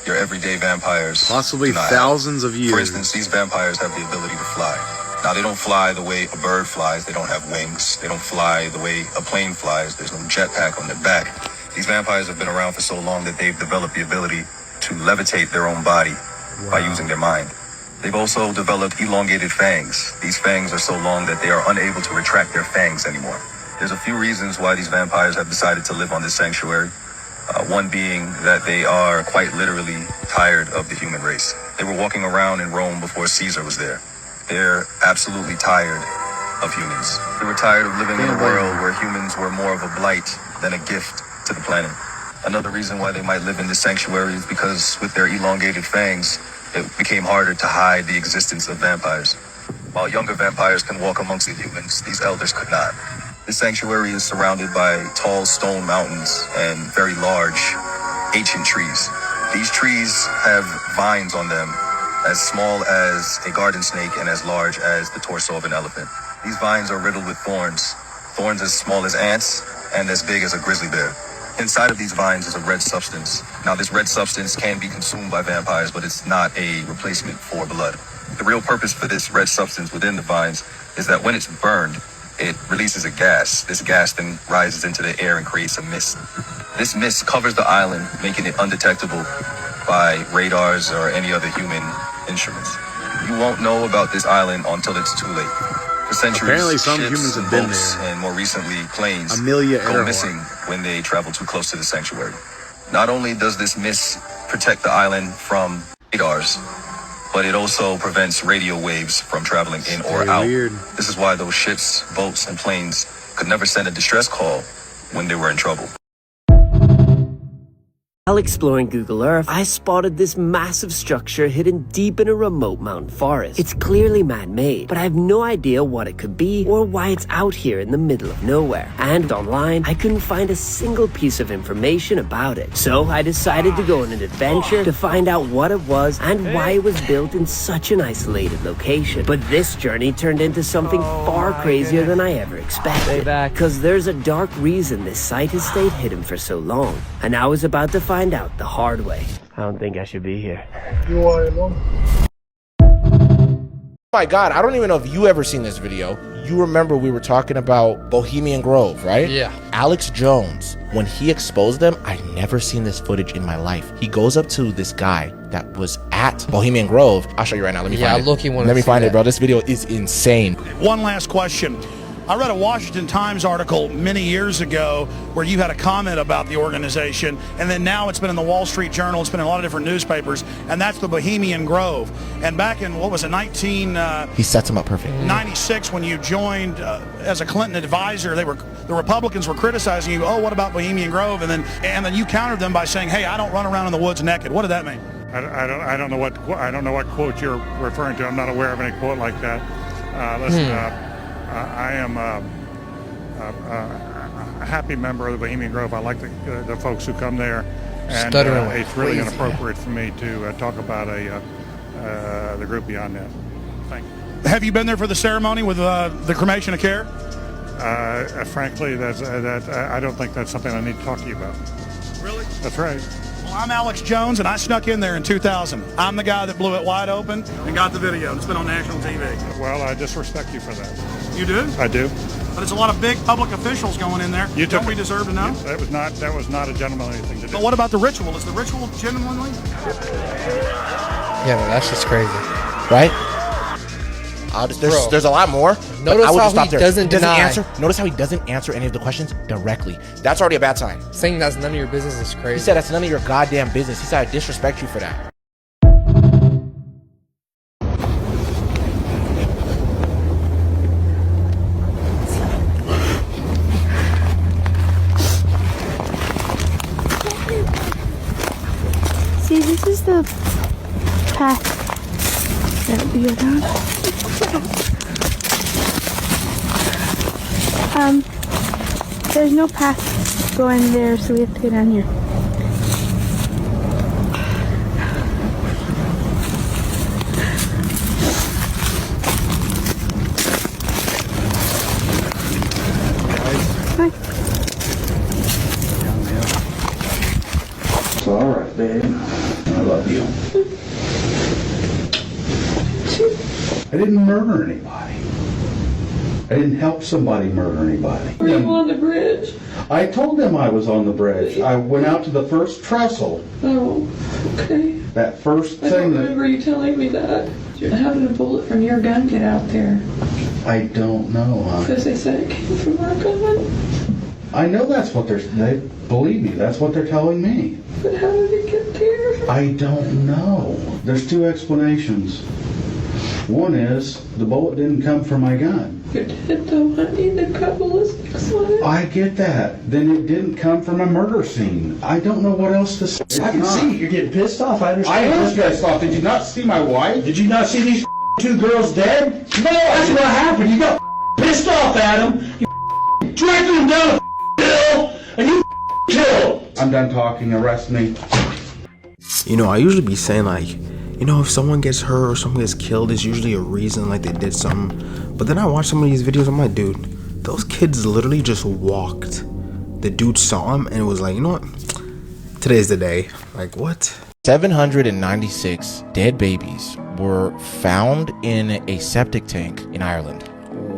your everyday vampires possibly do not thousands have. of years. For instance, these vampires have the ability to fly. Now, they don't fly the way a bird flies. They don't have wings. They don't fly the way a plane flies. There's no jetpack on their back. These vampires have been around for so long that they've developed the ability to levitate their own body by using their mind. They've also developed elongated fangs. These fangs are so long that they are unable to retract their fangs anymore. There's a few reasons why these vampires have decided to live on this sanctuary. One being that they are quite literally tired of the human race. They were walking around in Rome before Caesar was there. They're absolutely tired of humans. They were tired of living in a world where humans were more of a blight than a gift to the planet. Another reason why they might live in this sanctuary is because with their elongated fangs, it became harder to hide the existence of vampires. While younger vampires can walk amongst the humans, these elders could not. This sanctuary is surrounded by tall stone mountains and very large, ancient trees. These trees have vines on them as small as a garden snake and as large as the torso of an elephant. These vines are riddled with thorns, thorns as small as ants and as big as a grizzly bear. Inside of these vines is a red substance. Now, this red substance can be consumed by vampires, but it's not a replacement for blood. The real purpose for this red substance within the vines is that when it's burned, it releases a gas. This gas then rises into the air and creates a mist. This mist covers the island, making it undetectable by radars or any other human instruments. You won't know about this island until it's too late. For centuries, Apparently some ships, humans have been boats, there. and more recently planes Amelia go Earhart. missing when they travel too close to the sanctuary. Not only does this mist protect the island from radars, but it also prevents radio waves from traveling in or Very out. weird. This is why those ships, boats, and planes could never send a distress call when they were in trouble. While exploring Google Earth, I spotted this massive structure hidden deep in a remote mountain forest. It's clearly man-made, but I have no idea what it could be or why it's out here in the middle of nowhere. And online, I couldn't find a single piece of information about it. So I decided to go on an adventure to find out what it was and why it was built in such an isolated location. But this journey turned into something far crazier than I ever expected. Because there's a dark reason this site has stayed hidden for so long. And I was about to find out the hard way. I don't think I should be here. You want to know? My God, I don't even know if you ever seen this video. You remember we were talking about Bohemian Grove, right? Yeah. Alex Jones, when he exposed them, I never seen this footage in my life. He goes up to this guy that was at Bohemian Grove. I'll show you right now. Let me find it. Let me find it, bro. This video is insane. One last question. I read a Washington Times article many years ago where you had a comment about the organization, and then now it's been in the Wall Street Journal, it's been in a lot of different newspapers, and that's the Bohemian Grove. And back in, what was it, He sets him up perfect. 96, when you joined as a Clinton advisor, the Republicans were criticizing you, oh, what about Bohemian Grove? And then you countered them by saying, hey, I don't run around in the woods naked. What did that mean? I don't know what quote you're referring to. I'm not aware of any quote like that. I am a happy member of the Bohemian Grove. I like the folks who come there, and it's really inappropriate for me to talk about the group beyond that. Thank you. Have you been there for the ceremony with the cremation of care? Frankly, I don't think that's something I need to talk to you about. Really? That's right. Well, I'm Alex Jones, and I snuck in there in 2000. I'm the guy that blew it wide open and got the video. It's been on national TV. Well, I disrespect you for that. You do? I do. But it's a lot of big public officials going in there. Don't we deserve to know? That was not a gentlemanly thing to do. But what about the ritual? Is the ritual genuinely? Yeah, man, that's just crazy. Right? There's a lot more. Notice how he doesn't deny. Notice how he doesn't answer any of the questions directly. That's already a bad sign. Saying that's none of your business is crazy. He said that's none of your goddamn business. He said I disrespect you for that. See, this is the path that we go down. There's no path going there, so we have to go down here. Hi. It's all right, babe. I love you. I didn't murder anybody. I didn't help somebody murder anybody. Were you on the bridge? I told them I was on the bridge. I went out to the first trestle. Oh, okay. That first I thing don't remember you telling me that. How did a bullet from your gun get out there? I don't know. Because they said it came from our gun. I know that's what they believe me. That's what they're telling me. But how did it get there? I don't know. There's two explanations. One is the bullet didn't come from my gun. It did though, honey. The ballistics on it. I get that. Then it didn't come from a murder scene. I don't know what else to say. I can see you're getting pissed off. I understand. I am pissed off. Did you not see my wife? Did you not see these two girls dead? No, that's what happened. You got pissed off at them. You dragged them down a hill, and you killed. I'm done talking. Arrest me. You know, I usually be saying like, you know, if someone gets hurt or someone gets killed, there's usually a reason, like they did something. But then I watch some of these videos, I'm like, dude, those kids literally just walked. The dude saw him and was like, you know what? Today's the day. Like, what? 796 dead babies were found in a septic tank in Ireland.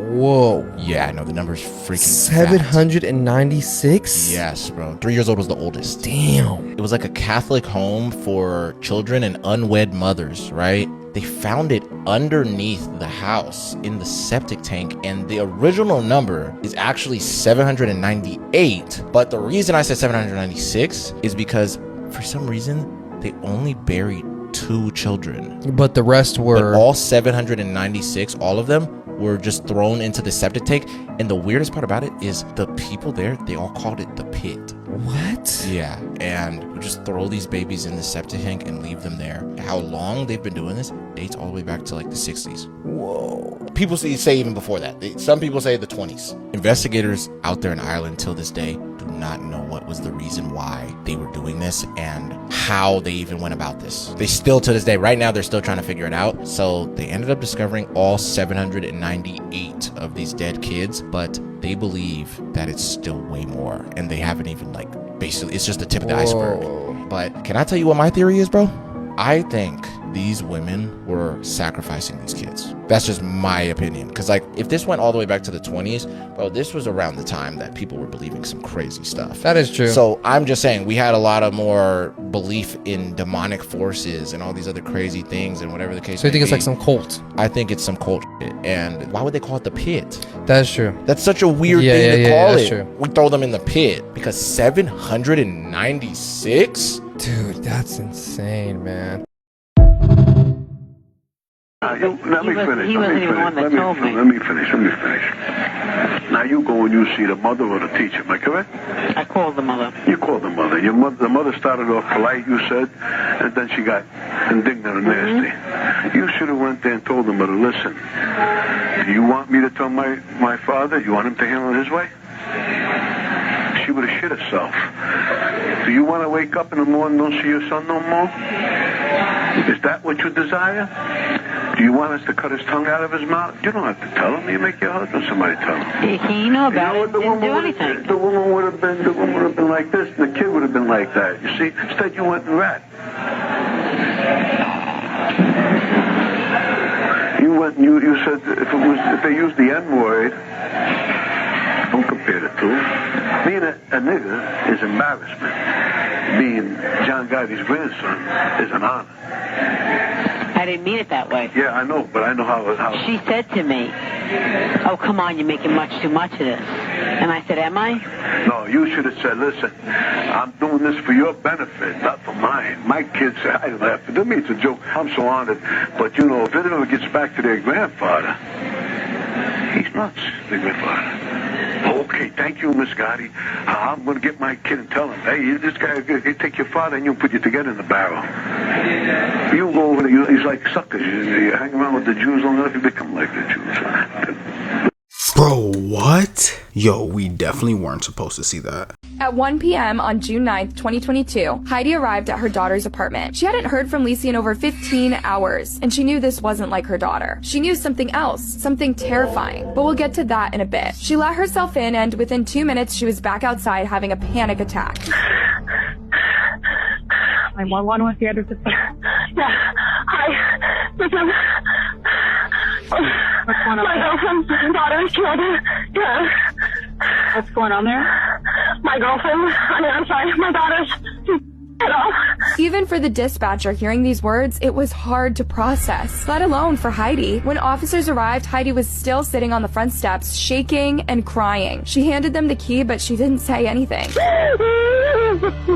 Whoa. Yeah, I know, the number's freaking 796? Yes, bro. 3 years old was the oldest. Damn. It was like a Catholic home for children and unwed mothers, right? They found it underneath the house in the septic tank, and the original number is actually 798. But the reason I said 796 is because for some reason they only buried 2 children. But the rest were... But all 796, all of them, were just thrown into the septic tank. And the weirdest part about it is the people there, they all called it the pit. What? Yeah, and we just throw these babies in the septic tank and leave them there. How long they've been doing this dates all the way back to like the 60s. Whoa. People say even before that. Some people say the 20s. Investigators out there in Ireland till this day do not know what was the reason why they were doing this and how they even went about this. They still, to this day, right now, they're still trying to figure it out. So they ended up discovering all 798 of these dead kids, but they believe that it's still way more, and they haven't even, like, basically, it's just the tip of the iceberg. But can I tell you what my theory is, bro? I think these women were sacrificing these kids. That's just my opinion. Because, like, if this went all the way back to the 20s, bro, this was around the time that people were believing some crazy stuff. That is true. So I'm just saying, we had a lot of more belief in demonic forces and all these other crazy things and whatever the case. So you think it's like some cult? I think it's some cult shit. And why would they call it the pit? That's true. That's such a weird thing to call it. True. We throw them in the pit because 796? Dude, that's insane, man. Let me finish. Let me finish. Now you go and you see the mother or the teacher, am I correct? I called the mother. You called the mother. The mother started off polite, you said, and then she got indignant and nasty. You should have went there and told the mother, listen, do you want me to tell my father? You want him to handle it his way? She would have shit herself. Do you want to wake up in the morning and don't see your son no more? Is that what you desire? Do you want us to cut his tongue out of his mouth? You don't have to tell him. You make your husband somebody tell him. He knew about it. Didn't do anything. The woman would have been like this, and the kid would have been like that. You see, instead you went and rat. You went and you said if they used the N-word, don't compare the two. Being a nigger is embarrassment. Being John Gotti's grandson is an honor. I didn't mean it that way. Yeah, I know, but I know how. She said to me, oh, come on, you're making much too much of this. And I said, am I? No, you should have said, listen, I'm doing this for your benefit, not for mine. My kids, I laugh. To me, it's a joke. I'm so honored. But, you know, if it ever gets back to their grandfather, he's nuts, their grandfather. Okay, thank you, Miss Gotti. I'm going to get my kid and tell him, hey, this guy, he'll take your father and you'll put you together in the barrel. You go over there, he's like suckers. You hang around with the Jews long enough, you become like the Jews. Bro, what? Yo, we definitely weren't supposed to see that. At 1 p.m. on June 9th, 2022, Heidi arrived at her daughter's apartment. She hadn't heard from Lisey in over 15 hours, and she knew this wasn't like her daughter. She knew something else, something terrifying, but we'll get to that in a bit. She let herself in, and within 2 minutes, she was back outside having a panic attack. 911, what's the address? Yeah, hi. Listen. What's going on? My girlfriend's daughter's killed. Yeah. What's going on there? My girlfriend, I'm sorry, my daughter's head off. Even for the dispatcher hearing these words, it was hard to process, let alone for Heidi. When officers arrived, Heidi was still sitting on the front steps, shaking and crying. She handed them the key, but she didn't say anything.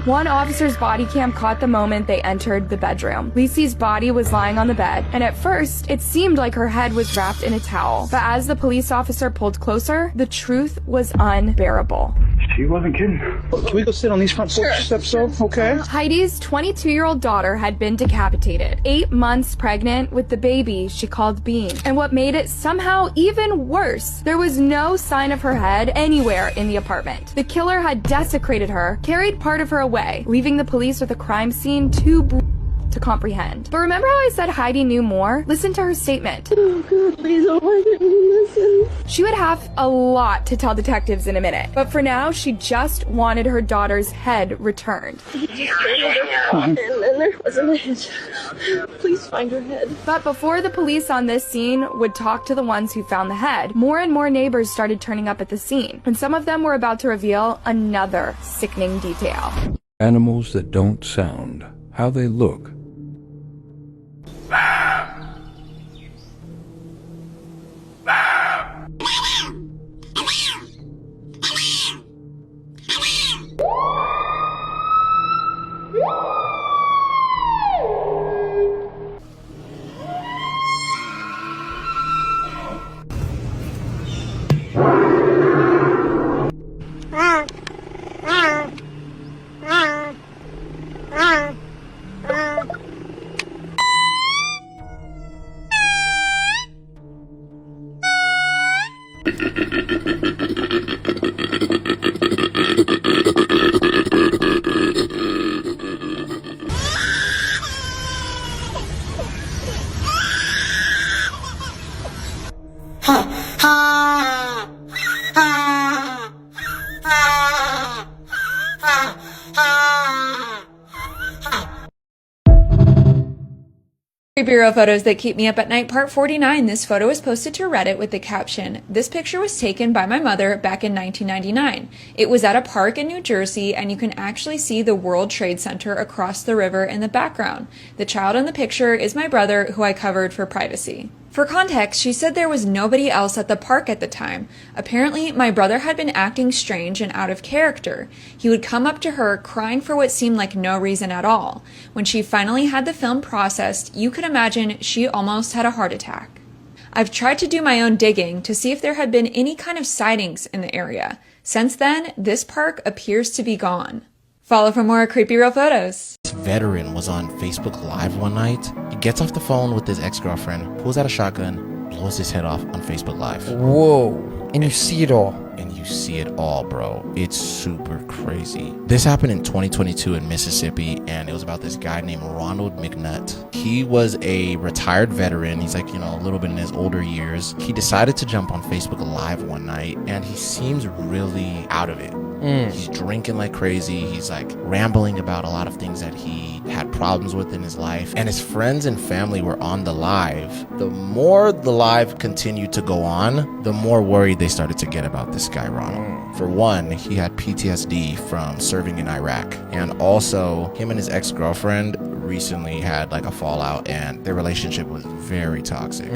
One officer's body cam caught the moment they entered the bedroom. Lisey's body was lying on the bed, and at first, it seemed like her head was wrapped in a towel. But as the police officer pulled closer, the truth was unbearable. She wasn't kidding. Can we go sit on these front porch steps, so? Okay. Heidi's 22-year-old daughter had been decapitated, 8 months pregnant with the baby she called Bean. And what made it somehow even worse, there was no sign of her head anywhere in the apartment. The killer had desecrated her, carried part of her away, leaving the police with a crime scene too to comprehend. But remember how I said Heidi knew more? Listen to her statement. Oh God, please, oh, I didn't listen. She would have a lot to tell detectives in a minute, but for now, she just wanted her daughter's head returned. And then there wasn't a hit. Please find her head. But before the police on this scene would talk to the ones who found the head, more and more neighbors started turning up at the scene, and some of them were about to reveal another sickening detail. Animals that don't sound, how they look. Bureau photos that keep me up at night, part 49. This photo was posted to Reddit with the caption, "This picture was taken by my mother back in 1999. It was at a park in New Jersey, and you can actually see the World Trade Center across the river in the background. The child in the picture is my brother, who I covered for privacy." For context, she said there was nobody else at the park at the time. Apparently, my brother had been acting strange and out of character. He would come up to her crying for what seemed like no reason at all. When she finally had the film processed, you could imagine she almost had a heart attack. I've tried to do my own digging to see if there had been any kind of sightings in the area. Since then, this park appears to be gone. Follow for more creepy real photos. This veteran was on Facebook Live one night. He gets off the phone with his ex-girlfriend, pulls out a shotgun, blows his head off on Facebook Live. Whoa. And you see it all. And you see it all, bro. It's super crazy. This happened in 2022 in Mississippi, and it was about this guy named Ronald McNutt. He was a retired veteran. He's like, a little bit in his older years. He decided to jump on Facebook Live one night, and he seems really out of it. He's drinking like crazy. He's like rambling about a lot of things that he had problems with in his life. And his friends and family were on the live. The more the live continued to go on, the more worried they started to get about this guy, Ronald. For one, he had PTSD from serving in Iraq. And also, him and his ex-girlfriend recently had like a fallout, and their relationship was very toxic.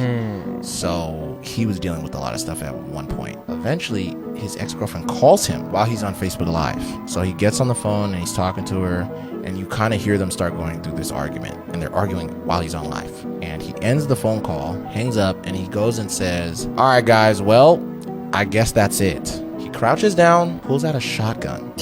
So he was dealing with a lot of stuff at one point. Eventually, his ex-girlfriend calls him while he's on Facebook Live. So he gets on the phone and he's talking to her, and you kind of hear them start going through this argument, and they're arguing while he's on live. And he ends the phone call, hangs up, and he goes and says, "All right, guys, well, I guess that's it." He crouches down, pulls out a shotgun,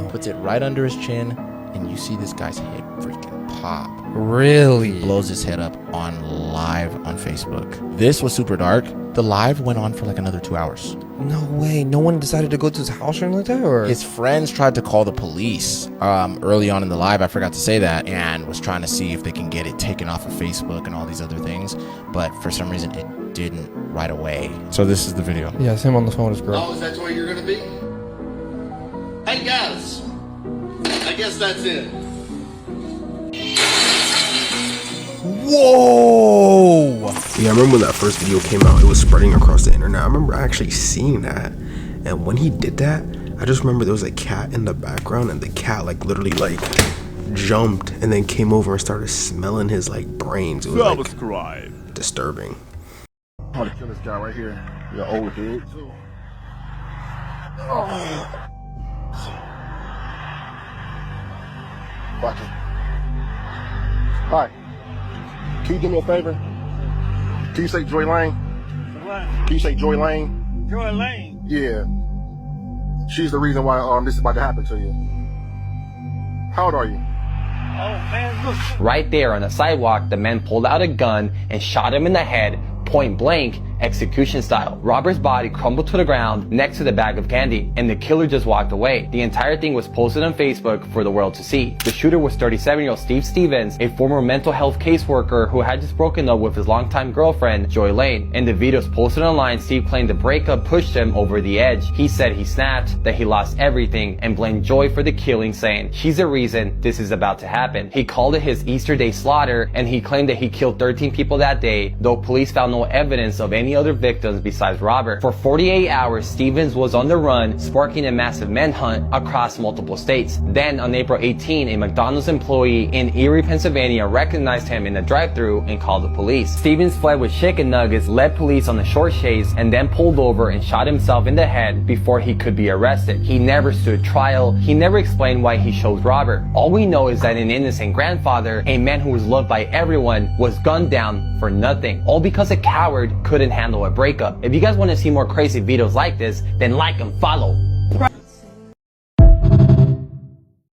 puts it right under his chin, and you see this guy's head freaking pop. Really? He blows his head up on live on Facebook. This was super dark. The live went on for like another 2 hours. No way. No one decided to go to his house or anything like that? Or? His friends tried to call the police early on in the live. I forgot to say that. And was trying to see if they can get it taken off of Facebook and all these other things. But for some reason, it didn't right away. So this is the video. Yeah, it's him on the phone with his girl. Oh, is that where you're going to be? Hey, guys. I guess that's it. Whoa! Yeah, I remember when that first video came out, it was spreading across the internet. I remember actually seeing that. And when he did that, I just remember there was a cat in the background, and the cat like literally like jumped and then came over and started smelling his like brains. It was like disturbing. I'm gonna kill this guy right here. You're old dude. Watch it. Hi. Can you do me a favor? Can you say Joy Lane? What? Can you say Joy Lane? Joy Lane? Yeah. She's the reason why this is about to happen to you. How old are you? Oh man, look. Right there on the sidewalk, the man pulled out a gun and shot him in the head, point blank, execution style. Robert's body crumbled to the ground next to the bag of candy, and the killer just walked away. The entire thing was posted on Facebook for the world to see. The shooter was 37-year-old Steve Stevens, a former mental health caseworker who had just broken up with his longtime girlfriend, Joy Lane. In the videos posted online, Steve claimed the breakup pushed him over the edge. He said he snapped, that he lost everything, and blamed Joy for the killing, saying, "She's the reason this is about to happen." He called it his Easter Day slaughter, and he claimed that he killed 13 people that day, though police found no evidence of any other victims besides Robert. For 48 hours, Stevens was on the run, sparking a massive manhunt across multiple states. Then, on April 18, a McDonald's employee in Erie, Pennsylvania recognized him in the drive-thru and called the police. Stevens fled with chicken nuggets, led police on a short chase, and then pulled over and shot himself in the head before he could be arrested. He never stood trial. He never explained why he chose Robert. All we know is that an innocent grandfather, a man who was loved by everyone, was gunned down for nothing. All because a coward couldn't handle a breakup. If you guys want to see more crazy videos like this, then like and follow.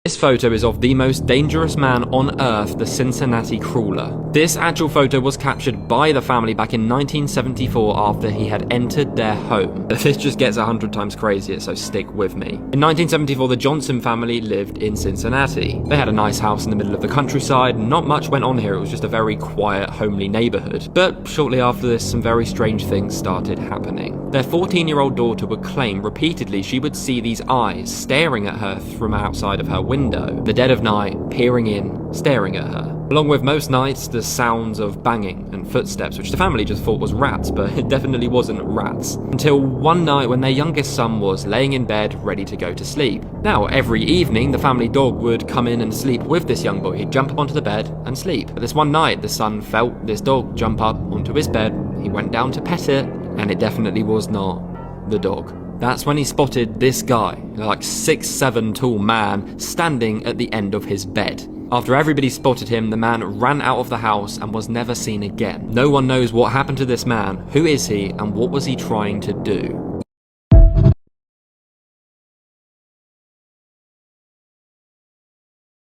This photo is of the most dangerous man on earth, the Cincinnati Crawler. This actual photo was captured by the family back in 1974 after he had entered their home. This just gets 100 times crazier, so stick with me. In 1974, the Johnson family lived in Cincinnati. They had a nice house in the middle of the countryside. Not much went on here, it was just a very quiet, homely neighborhood. But shortly after this, some very strange things started happening. Their 14-year-old daughter would claim repeatedly she would see these eyes staring at her from outside of her window, the dead of night, peering in, staring at her. Along with most nights, the sounds of banging and footsteps, which the family just thought was rats, but it definitely wasn't rats. Until one night when their youngest son was laying in bed, ready to go to sleep. Now, every evening, the family dog would come in and sleep with this young boy. He'd jump up onto the bed and sleep. But this one night, the son felt this dog jump up onto his bed. He went down to pet it, and it definitely was not the dog. That's when he spotted this guy, like 6'7" tall man, standing at the end of his bed. After everybody spotted him, the man ran out of the house and was never seen again. No one knows what happened to this man, who is he, and what was he trying to do.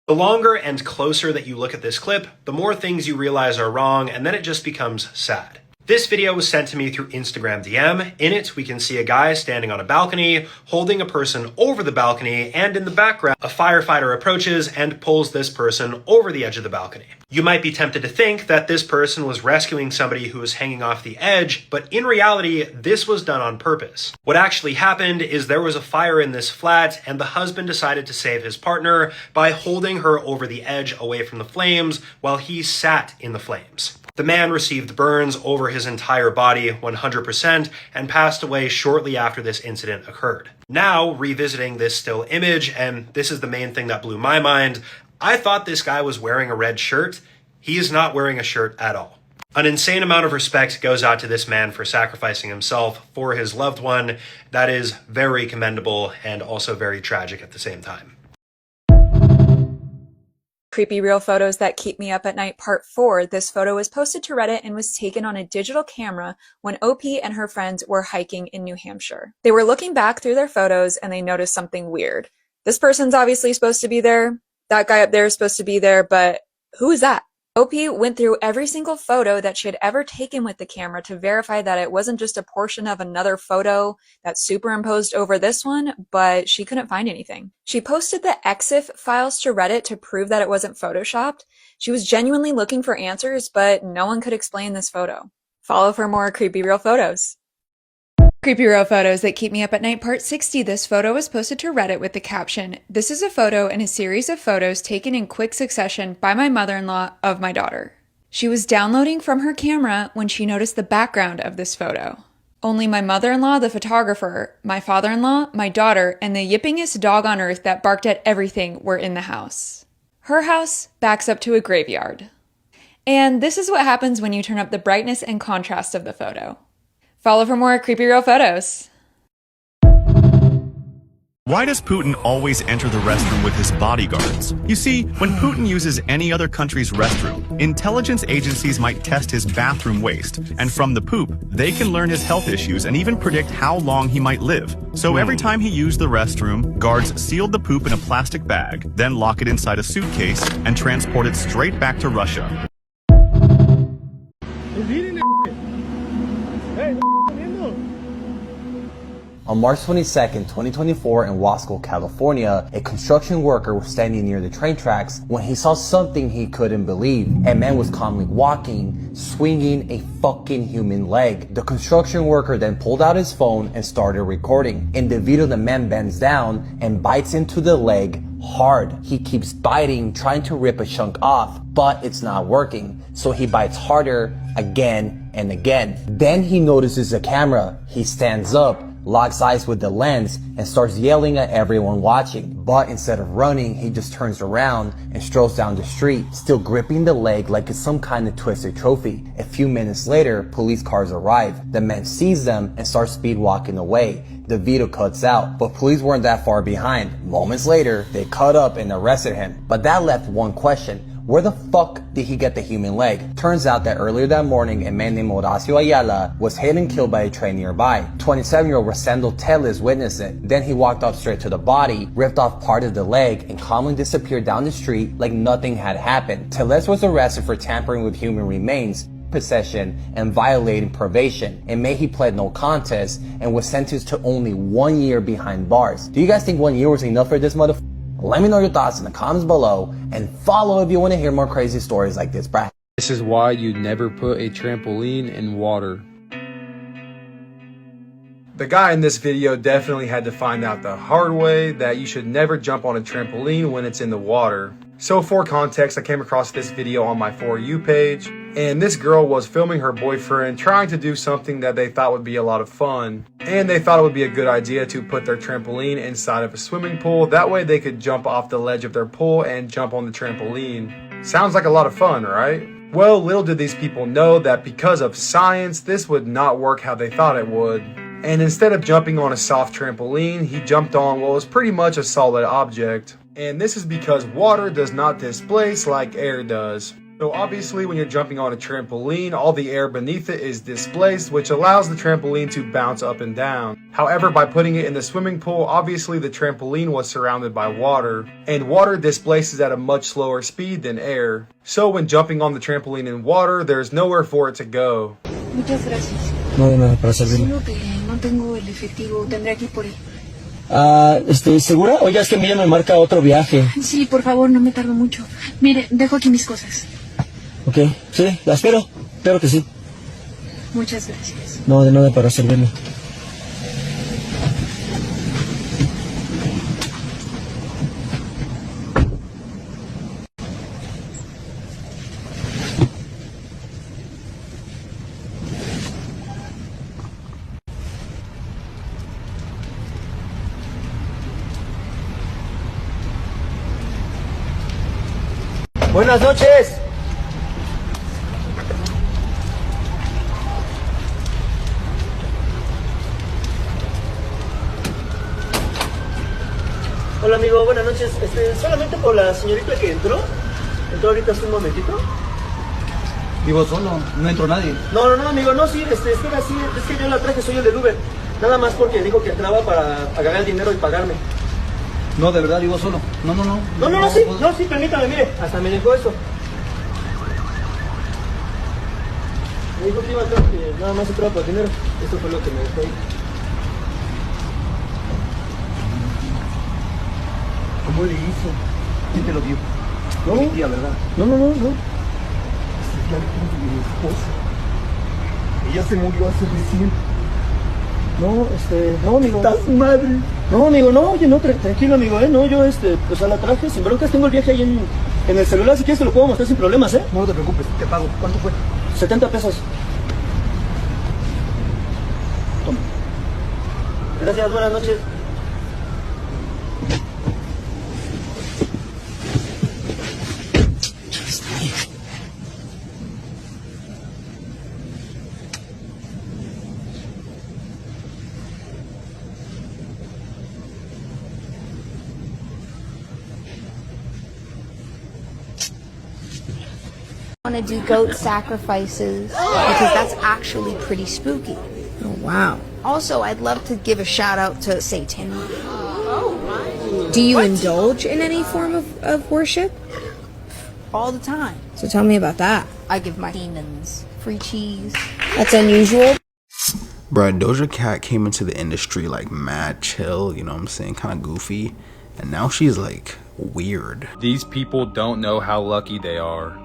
The longer and closer that you look at this clip, the more things you realize are wrong, and then it just becomes sad. This video was sent to me through Instagram DM. In it, we can see a guy standing on a balcony, holding a person over the balcony, and in the background, a firefighter approaches and pulls this person over the edge of the balcony. You might be tempted to think that this person was rescuing somebody who was hanging off the edge, but in reality, this was done on purpose. What actually happened is there was a fire in this flat, and the husband decided to save his partner by holding her over the edge away from the flames while he sat in the flames. The man received burns over his entire body 100% and passed away shortly after this incident occurred. Now, revisiting this still image, and this is the main thing that blew my mind, I thought this guy was wearing a red shirt. He is not wearing a shirt at all. An insane amount of respect goes out to this man for sacrificing himself for his loved one. That is very commendable and also very tragic at the same time. Creepy Real Photos That Keep Me Up at Night Part 4. This photo was posted to Reddit and was taken on a digital camera when OP and her friends were hiking in New Hampshire. They were looking back through their photos and they noticed something weird. This person's obviously supposed to be there. That guy up there is supposed to be there, but who is that? OP went through every single photo that she had ever taken with the camera to verify that it wasn't just a portion of another photo that's superimposed over this one, but she couldn't find anything. She posted the EXIF files to Reddit to prove that it wasn't photoshopped. She was genuinely looking for answers, but no one could explain this photo. Follow for more creepy real photos. Creepy Real Photos That Keep Me Up at Night Part 60. This photo was posted to Reddit with the caption, "This is a photo in a series of photos taken in quick succession by my mother-in-law of my daughter. She was downloading from her camera when she noticed the background of this photo. Only my mother-in-law, the photographer, my father-in-law, my daughter, and the yippingest dog on earth that barked at everything were in the house. Her house backs up to a graveyard. And this is what happens when you turn up the brightness and contrast of the photo. Follow for more creepy real photos." Why does Putin always enter the restroom with his bodyguards? You see, when Putin uses any other country's restroom, intelligence agencies might test his bathroom waste, and from the poop, they can learn his health issues and even predict how long he might live. So every time he used the restroom, guards sealed the poop in a plastic bag, then lock it inside a suitcase, and transport it straight back to Russia. He's eating that shit. Hey. On March 22nd, 2024 in Wasco, California, a construction worker was standing near the train tracks when he saw something he couldn't believe. A man was calmly walking, swinging a fucking human leg. The construction worker then pulled out his phone and started recording. In the video, the man bends down and bites into the leg hard. He keeps biting, trying to rip a chunk off, but it's not working. So he bites harder again and again. Then he notices a camera. He stands up, locks eyes with the lens, and starts yelling at everyone watching. But instead of running, he just turns around and strolls down the street, still gripping the leg like it's some kind of twisted trophy. A few minutes later, police cars arrive. The man sees them and starts speed walking away. The video cuts out, but police weren't that far behind. Moments later, they cut up and arrested him. But that left one question. Where the fuck did he get the human leg? Turns out that earlier that morning, a man named Horacio Ayala was hit and killed by a train nearby. 27-year-old Rosendo Teles witnessed it. Then he walked up straight to the body, ripped off part of the leg, and calmly disappeared down the street like nothing had happened. Teles was arrested for tampering with human remains, possession, and violating probation. In May, he pled no contest and was sentenced to only 1 year behind bars. Do you guys think 1 year was enough for this motherfucker? Let me know your thoughts in the comments below, and follow if you want to hear more crazy stories like this, bruh. This is why you never put a trampoline in water. The guy in this video definitely had to find out the hard way that you should never jump on a trampoline when it's in the water. So for context, I came across this video on my For You page, and this girl was filming her boyfriend trying to do something that they thought would be a lot of fun. And they thought it would be a good idea to put their trampoline inside of a swimming pool. That way they could jump off the ledge of their pool and jump on the trampoline. Sounds like a lot of fun, right? Well, little did these people know that because of science, this would not work how they thought it would. And instead of jumping on a soft trampoline, he jumped on what was pretty much a solid object. And this is because water does not displace like air does. So obviously when you're jumping on a trampoline, all the air beneath it is displaced, which allows the trampoline to bounce up and down. However, by putting it in the swimming pool, obviously the trampoline was surrounded by water, and water displaces at a much slower speed than air. So when jumping on the trampoline in water, there's nowhere for it to go. Muchas gracias. No, de nada, para servirle. Sino que no tengo el efectivo, tendré que ir por él. ¿Segura? Oiga, es que Milla me marca otro viaje. Sí, por favor, no me tardo mucho. Mire, dejo aquí mis cosas. Ok, sí, la espero. Espero que sí. Muchas gracias. No, de nada, para servirle. Buenas noches. Hola amigo, buenas noches. Solamente por la señorita que entró ahorita hace un momentito. Vivo solo, no entró nadie. No, amigo, no, sí, espera, sí, es que yo la traje, soy el del Uber. Nada más porque dijo que entraba para agarrar el dinero y pagarme. No, de verdad, vivo solo. No, Sí, permítame, mire, hasta me dejó eso. Me dijo que iba a entrar, que nada más entraba por dinero. Esto fue lo que me dejó ahí. ¿Cómo le hizo? ¿Quién te lo dio? No, mi tía, ¿verdad? No. Ya le tengo mi esposa. Ella se murió hace recién. No, amigo. ¡Está su madre! No, amigo, no, oye, no, tranquilo, amigo, no, yo, pues a la traje, sin broncas, tengo el viaje ahí en el celular, si quieres te lo puedo mostrar sin problemas, ¿eh? No te preocupes, te pago. ¿Cuánto fue? 70 pesos. Toma. Gracias, buenas noches. I want to do goat sacrifices because that's actually pretty spooky. Oh, wow. Also, I'd love to give a shout out to Satan. Do you indulge in any form of worship? All the time. So tell me about that. I give my demons free cheese. That's unusual. Bruh, Doja Cat came into the industry like mad chill, you know what I'm saying, kind of goofy, and now she's like weird. These people don't know how lucky they are.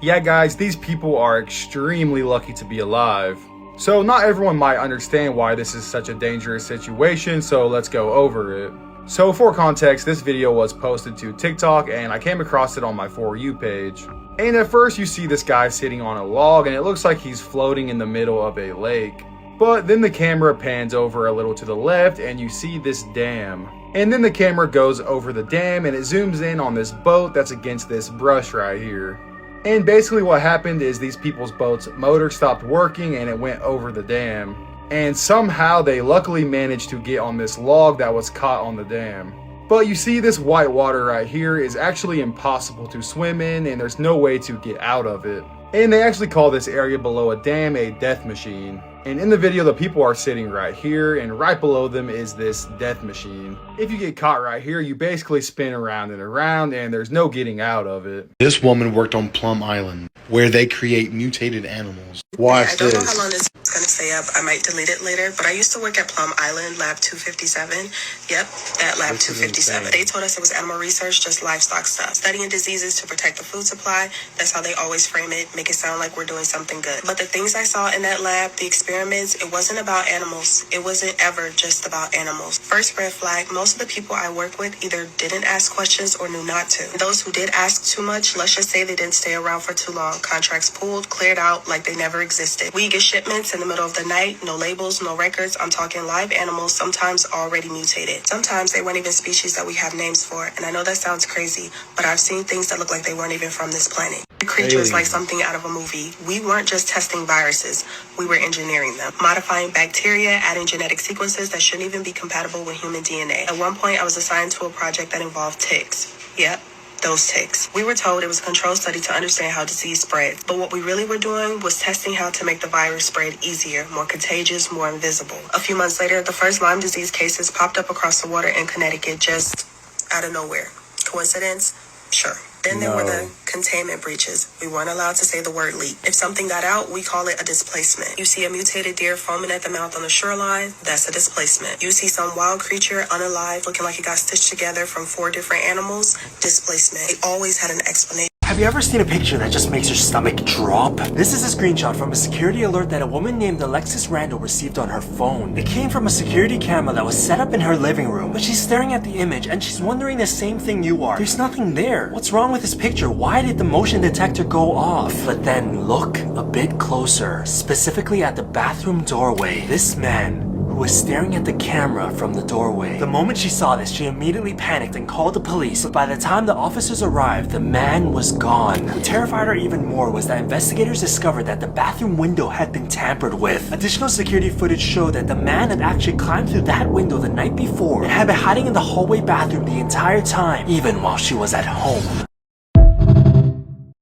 Yeah guys, these people are extremely lucky to be alive. So not everyone might understand why this is such a dangerous situation, so let's go over it. So for context, this video was posted to TikTok and I came across it on my For You page. And at first you see this guy sitting on a log and it looks like he's floating in the middle of a lake. But then the camera pans over a little to the left and you see this dam. And then the camera goes over the dam and it zooms in on this boat that's against this brush right here. And basically what happened is these people's boat's motor stopped working and it went over the dam. And somehow they luckily managed to get on this log that was caught on the dam. But you see, this white water right here is actually impossible to swim in and there's no way to get out of it. And they actually call this area below a dam a death machine. And in the video, the people are sitting right here and right below them is this death machine. If you get caught right here, you basically spin around and around and there's no getting out of it. This woman worked on Plum Island, where they create mutated animals. Watch this. I don't know how long this is going to stay up. I might delete it later, but I used to work at Plum Island, Lab 257. Yep, at Lab 257. They told us it was animal research, just livestock stuff. Studying diseases to protect the food supply. That's how they always frame it, make it sound like we're doing something good. But the things I saw in that lab, the experiments, it wasn't about animals. It wasn't ever just about animals. First red flag, most of the people I work with either didn't ask questions or knew not to. Those who did ask too much, let's just say they didn't stay around for too long. Contracts pulled, cleared out like they never existed. We get shipments in the middle of the night, no labels, no records. I'm talking live animals, sometimes already mutated. Sometimes they weren't even species that we have names for. And I know that sounds crazy, but I've seen things that look like they weren't even from this planet. Creatures like something out of a movie. We weren't just testing viruses, we were engineering them. Modifying bacteria, adding genetic sequences that shouldn't even be compatible with human DNA. At one point, I was assigned to a project that involved ticks. Yep, those ticks. We were told it was a control study to understand how disease spreads. But what we really were doing was testing how to make the virus spread easier, more contagious, more invisible. A few months later, the first Lyme disease cases popped up across the water in Connecticut just out of nowhere. Coincidence? Sure. Then there were the containment breaches. We weren't allowed to say the word leak. If something got out, we call it a displacement. You see a mutated deer foaming at the mouth on the shoreline, that's a displacement. You see some wild creature, unalive, looking like it got stitched together from 4 different animals, displacement. It always had an explanation. Have you ever seen a picture that just makes your stomach drop? This is a screenshot from a security alert that a woman named Alexis Randall received on her phone. It came from a security camera that was set up in her living room, but she's staring at the image and she's wondering the same thing you are. There's nothing there. What's wrong with this picture? Why did the motion detector go off? But then look a bit closer, specifically at the bathroom doorway. This man was staring at the camera from the doorway. The moment she saw this, she immediately panicked and called the police, but by the time the officers arrived, the man was gone. What terrified her even more was that investigators discovered that the bathroom window had been tampered with. Additional security footage showed that the man had actually climbed through that window the night before and had been hiding in the hallway bathroom the entire time, even while she was at home.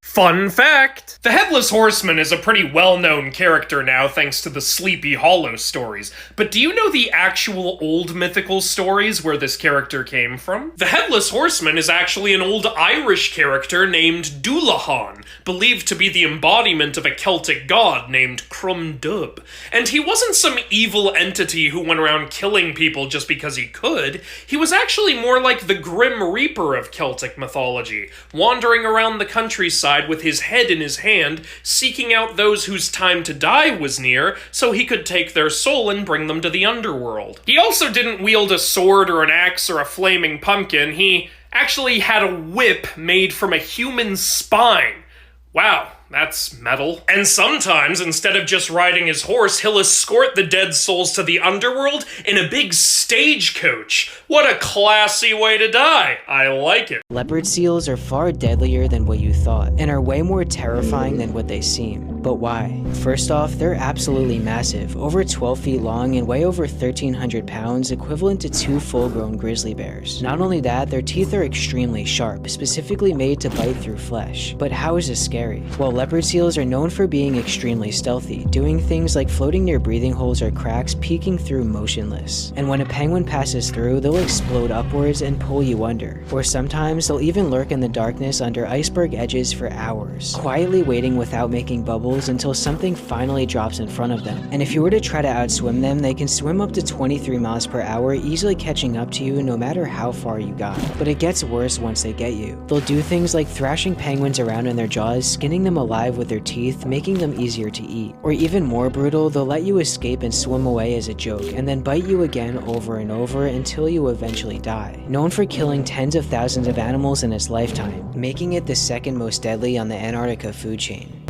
Fun fact! The Headless Horseman is a pretty well-known character now thanks to the Sleepy Hollow stories, but do you know the actual old mythical stories where this character came from? The Headless Horseman is actually an old Irish character named Dullahan, believed to be the embodiment of a Celtic god named Crum Dubh. And he wasn't some evil entity who went around killing people just because he could. He was actually more like the Grim Reaper of Celtic mythology, wandering around the countryside with his head in his hand, seeking out those whose time to die was near, so he could take their soul and bring them to the underworld. He also didn't wield a sword or an axe or a flaming pumpkin. He actually had a whip made from a human spine. Wow, that's metal. And sometimes, instead of just riding his horse, he'll escort the dead souls to the underworld in a big stagecoach. What a classy way to die. I like it. Leopard seals are far deadlier than what you thought, and are way more terrifying than what they seem. But why? First off, they're absolutely massive, over 12 feet long and weigh over 1,300 pounds, equivalent to 2 full-grown grizzly bears. Not only that, their teeth are extremely sharp, specifically made to bite through flesh. But how is this scary? Well, leopard seals are known for being extremely stealthy, doing things like floating near breathing holes or cracks, peeking through motionless. And when a penguin passes through, they'll explode upwards and pull you under. Or sometimes they'll even lurk in the darkness under iceberg edges for hours, quietly waiting without making bubbles pools until something finally drops in front of them. And if you were to try to outswim them, they can swim up to 23 miles per hour, easily catching up to you no matter how far you got. But it gets worse once they get you. They'll do things like thrashing penguins around in their jaws, skinning them alive with their teeth, making them easier to eat. Or even more brutal, they'll let you escape and swim away as a joke, and then bite you again over and over until you eventually die. Known for killing tens of thousands of animals in its lifetime, making it the second most deadly on the Antarctica food chain.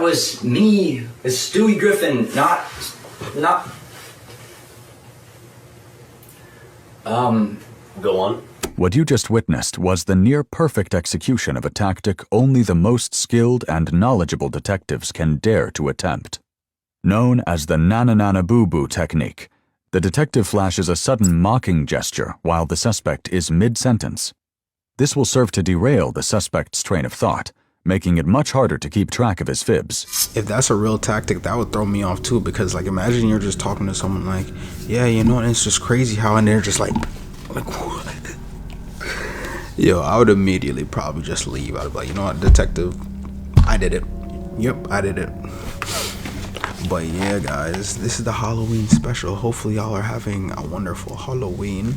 Was me, it's Stewie Griffin, not, go on. What you just witnessed was the near-perfect execution of a tactic only the most skilled and knowledgeable detectives can dare to attempt. Known as the na-na-na-na-boo-boo technique, the detective flashes a sudden mocking gesture while the suspect is mid-sentence. This will serve to derail the suspect's train of thought, making it much harder to keep track of his fibs. If that's a real tactic, that would throw me off too, because like imagine you're just talking to someone like, yeah, you know, and it's just crazy how, and they're just like what? Yo, I would immediately probably just leave. I'd be like, you know what, detective, I did it. Yep, I did it. But yeah, guys, this is the Halloween special. Hopefully y'all are having a wonderful Halloween.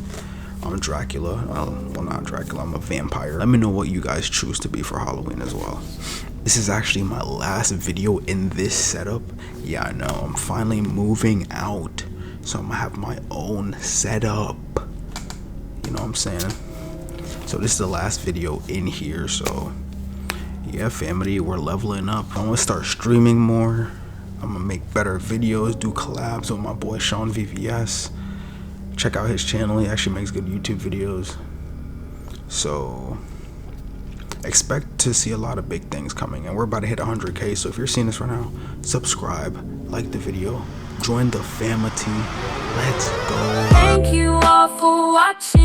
I'm Dracula. Well, not Dracula, I'm a vampire. Let me know what you guys choose to be for Halloween as well. This is actually my last video in this setup. Yeah, I know, I'm finally moving out, so I'm gonna have my own setup. You know what I'm saying? So this is the last video in here, so yeah, family, we're leveling up. I'm gonna start streaming more. I'm gonna make better videos, do collabs with my boy Sean VVS. Check out his channel, he actually makes good YouTube videos. So expect to see a lot of big things coming, and we're about to hit 100K, so if you're seeing this right now, subscribe, like the video, join the family. Let's go. Thank you all for watching.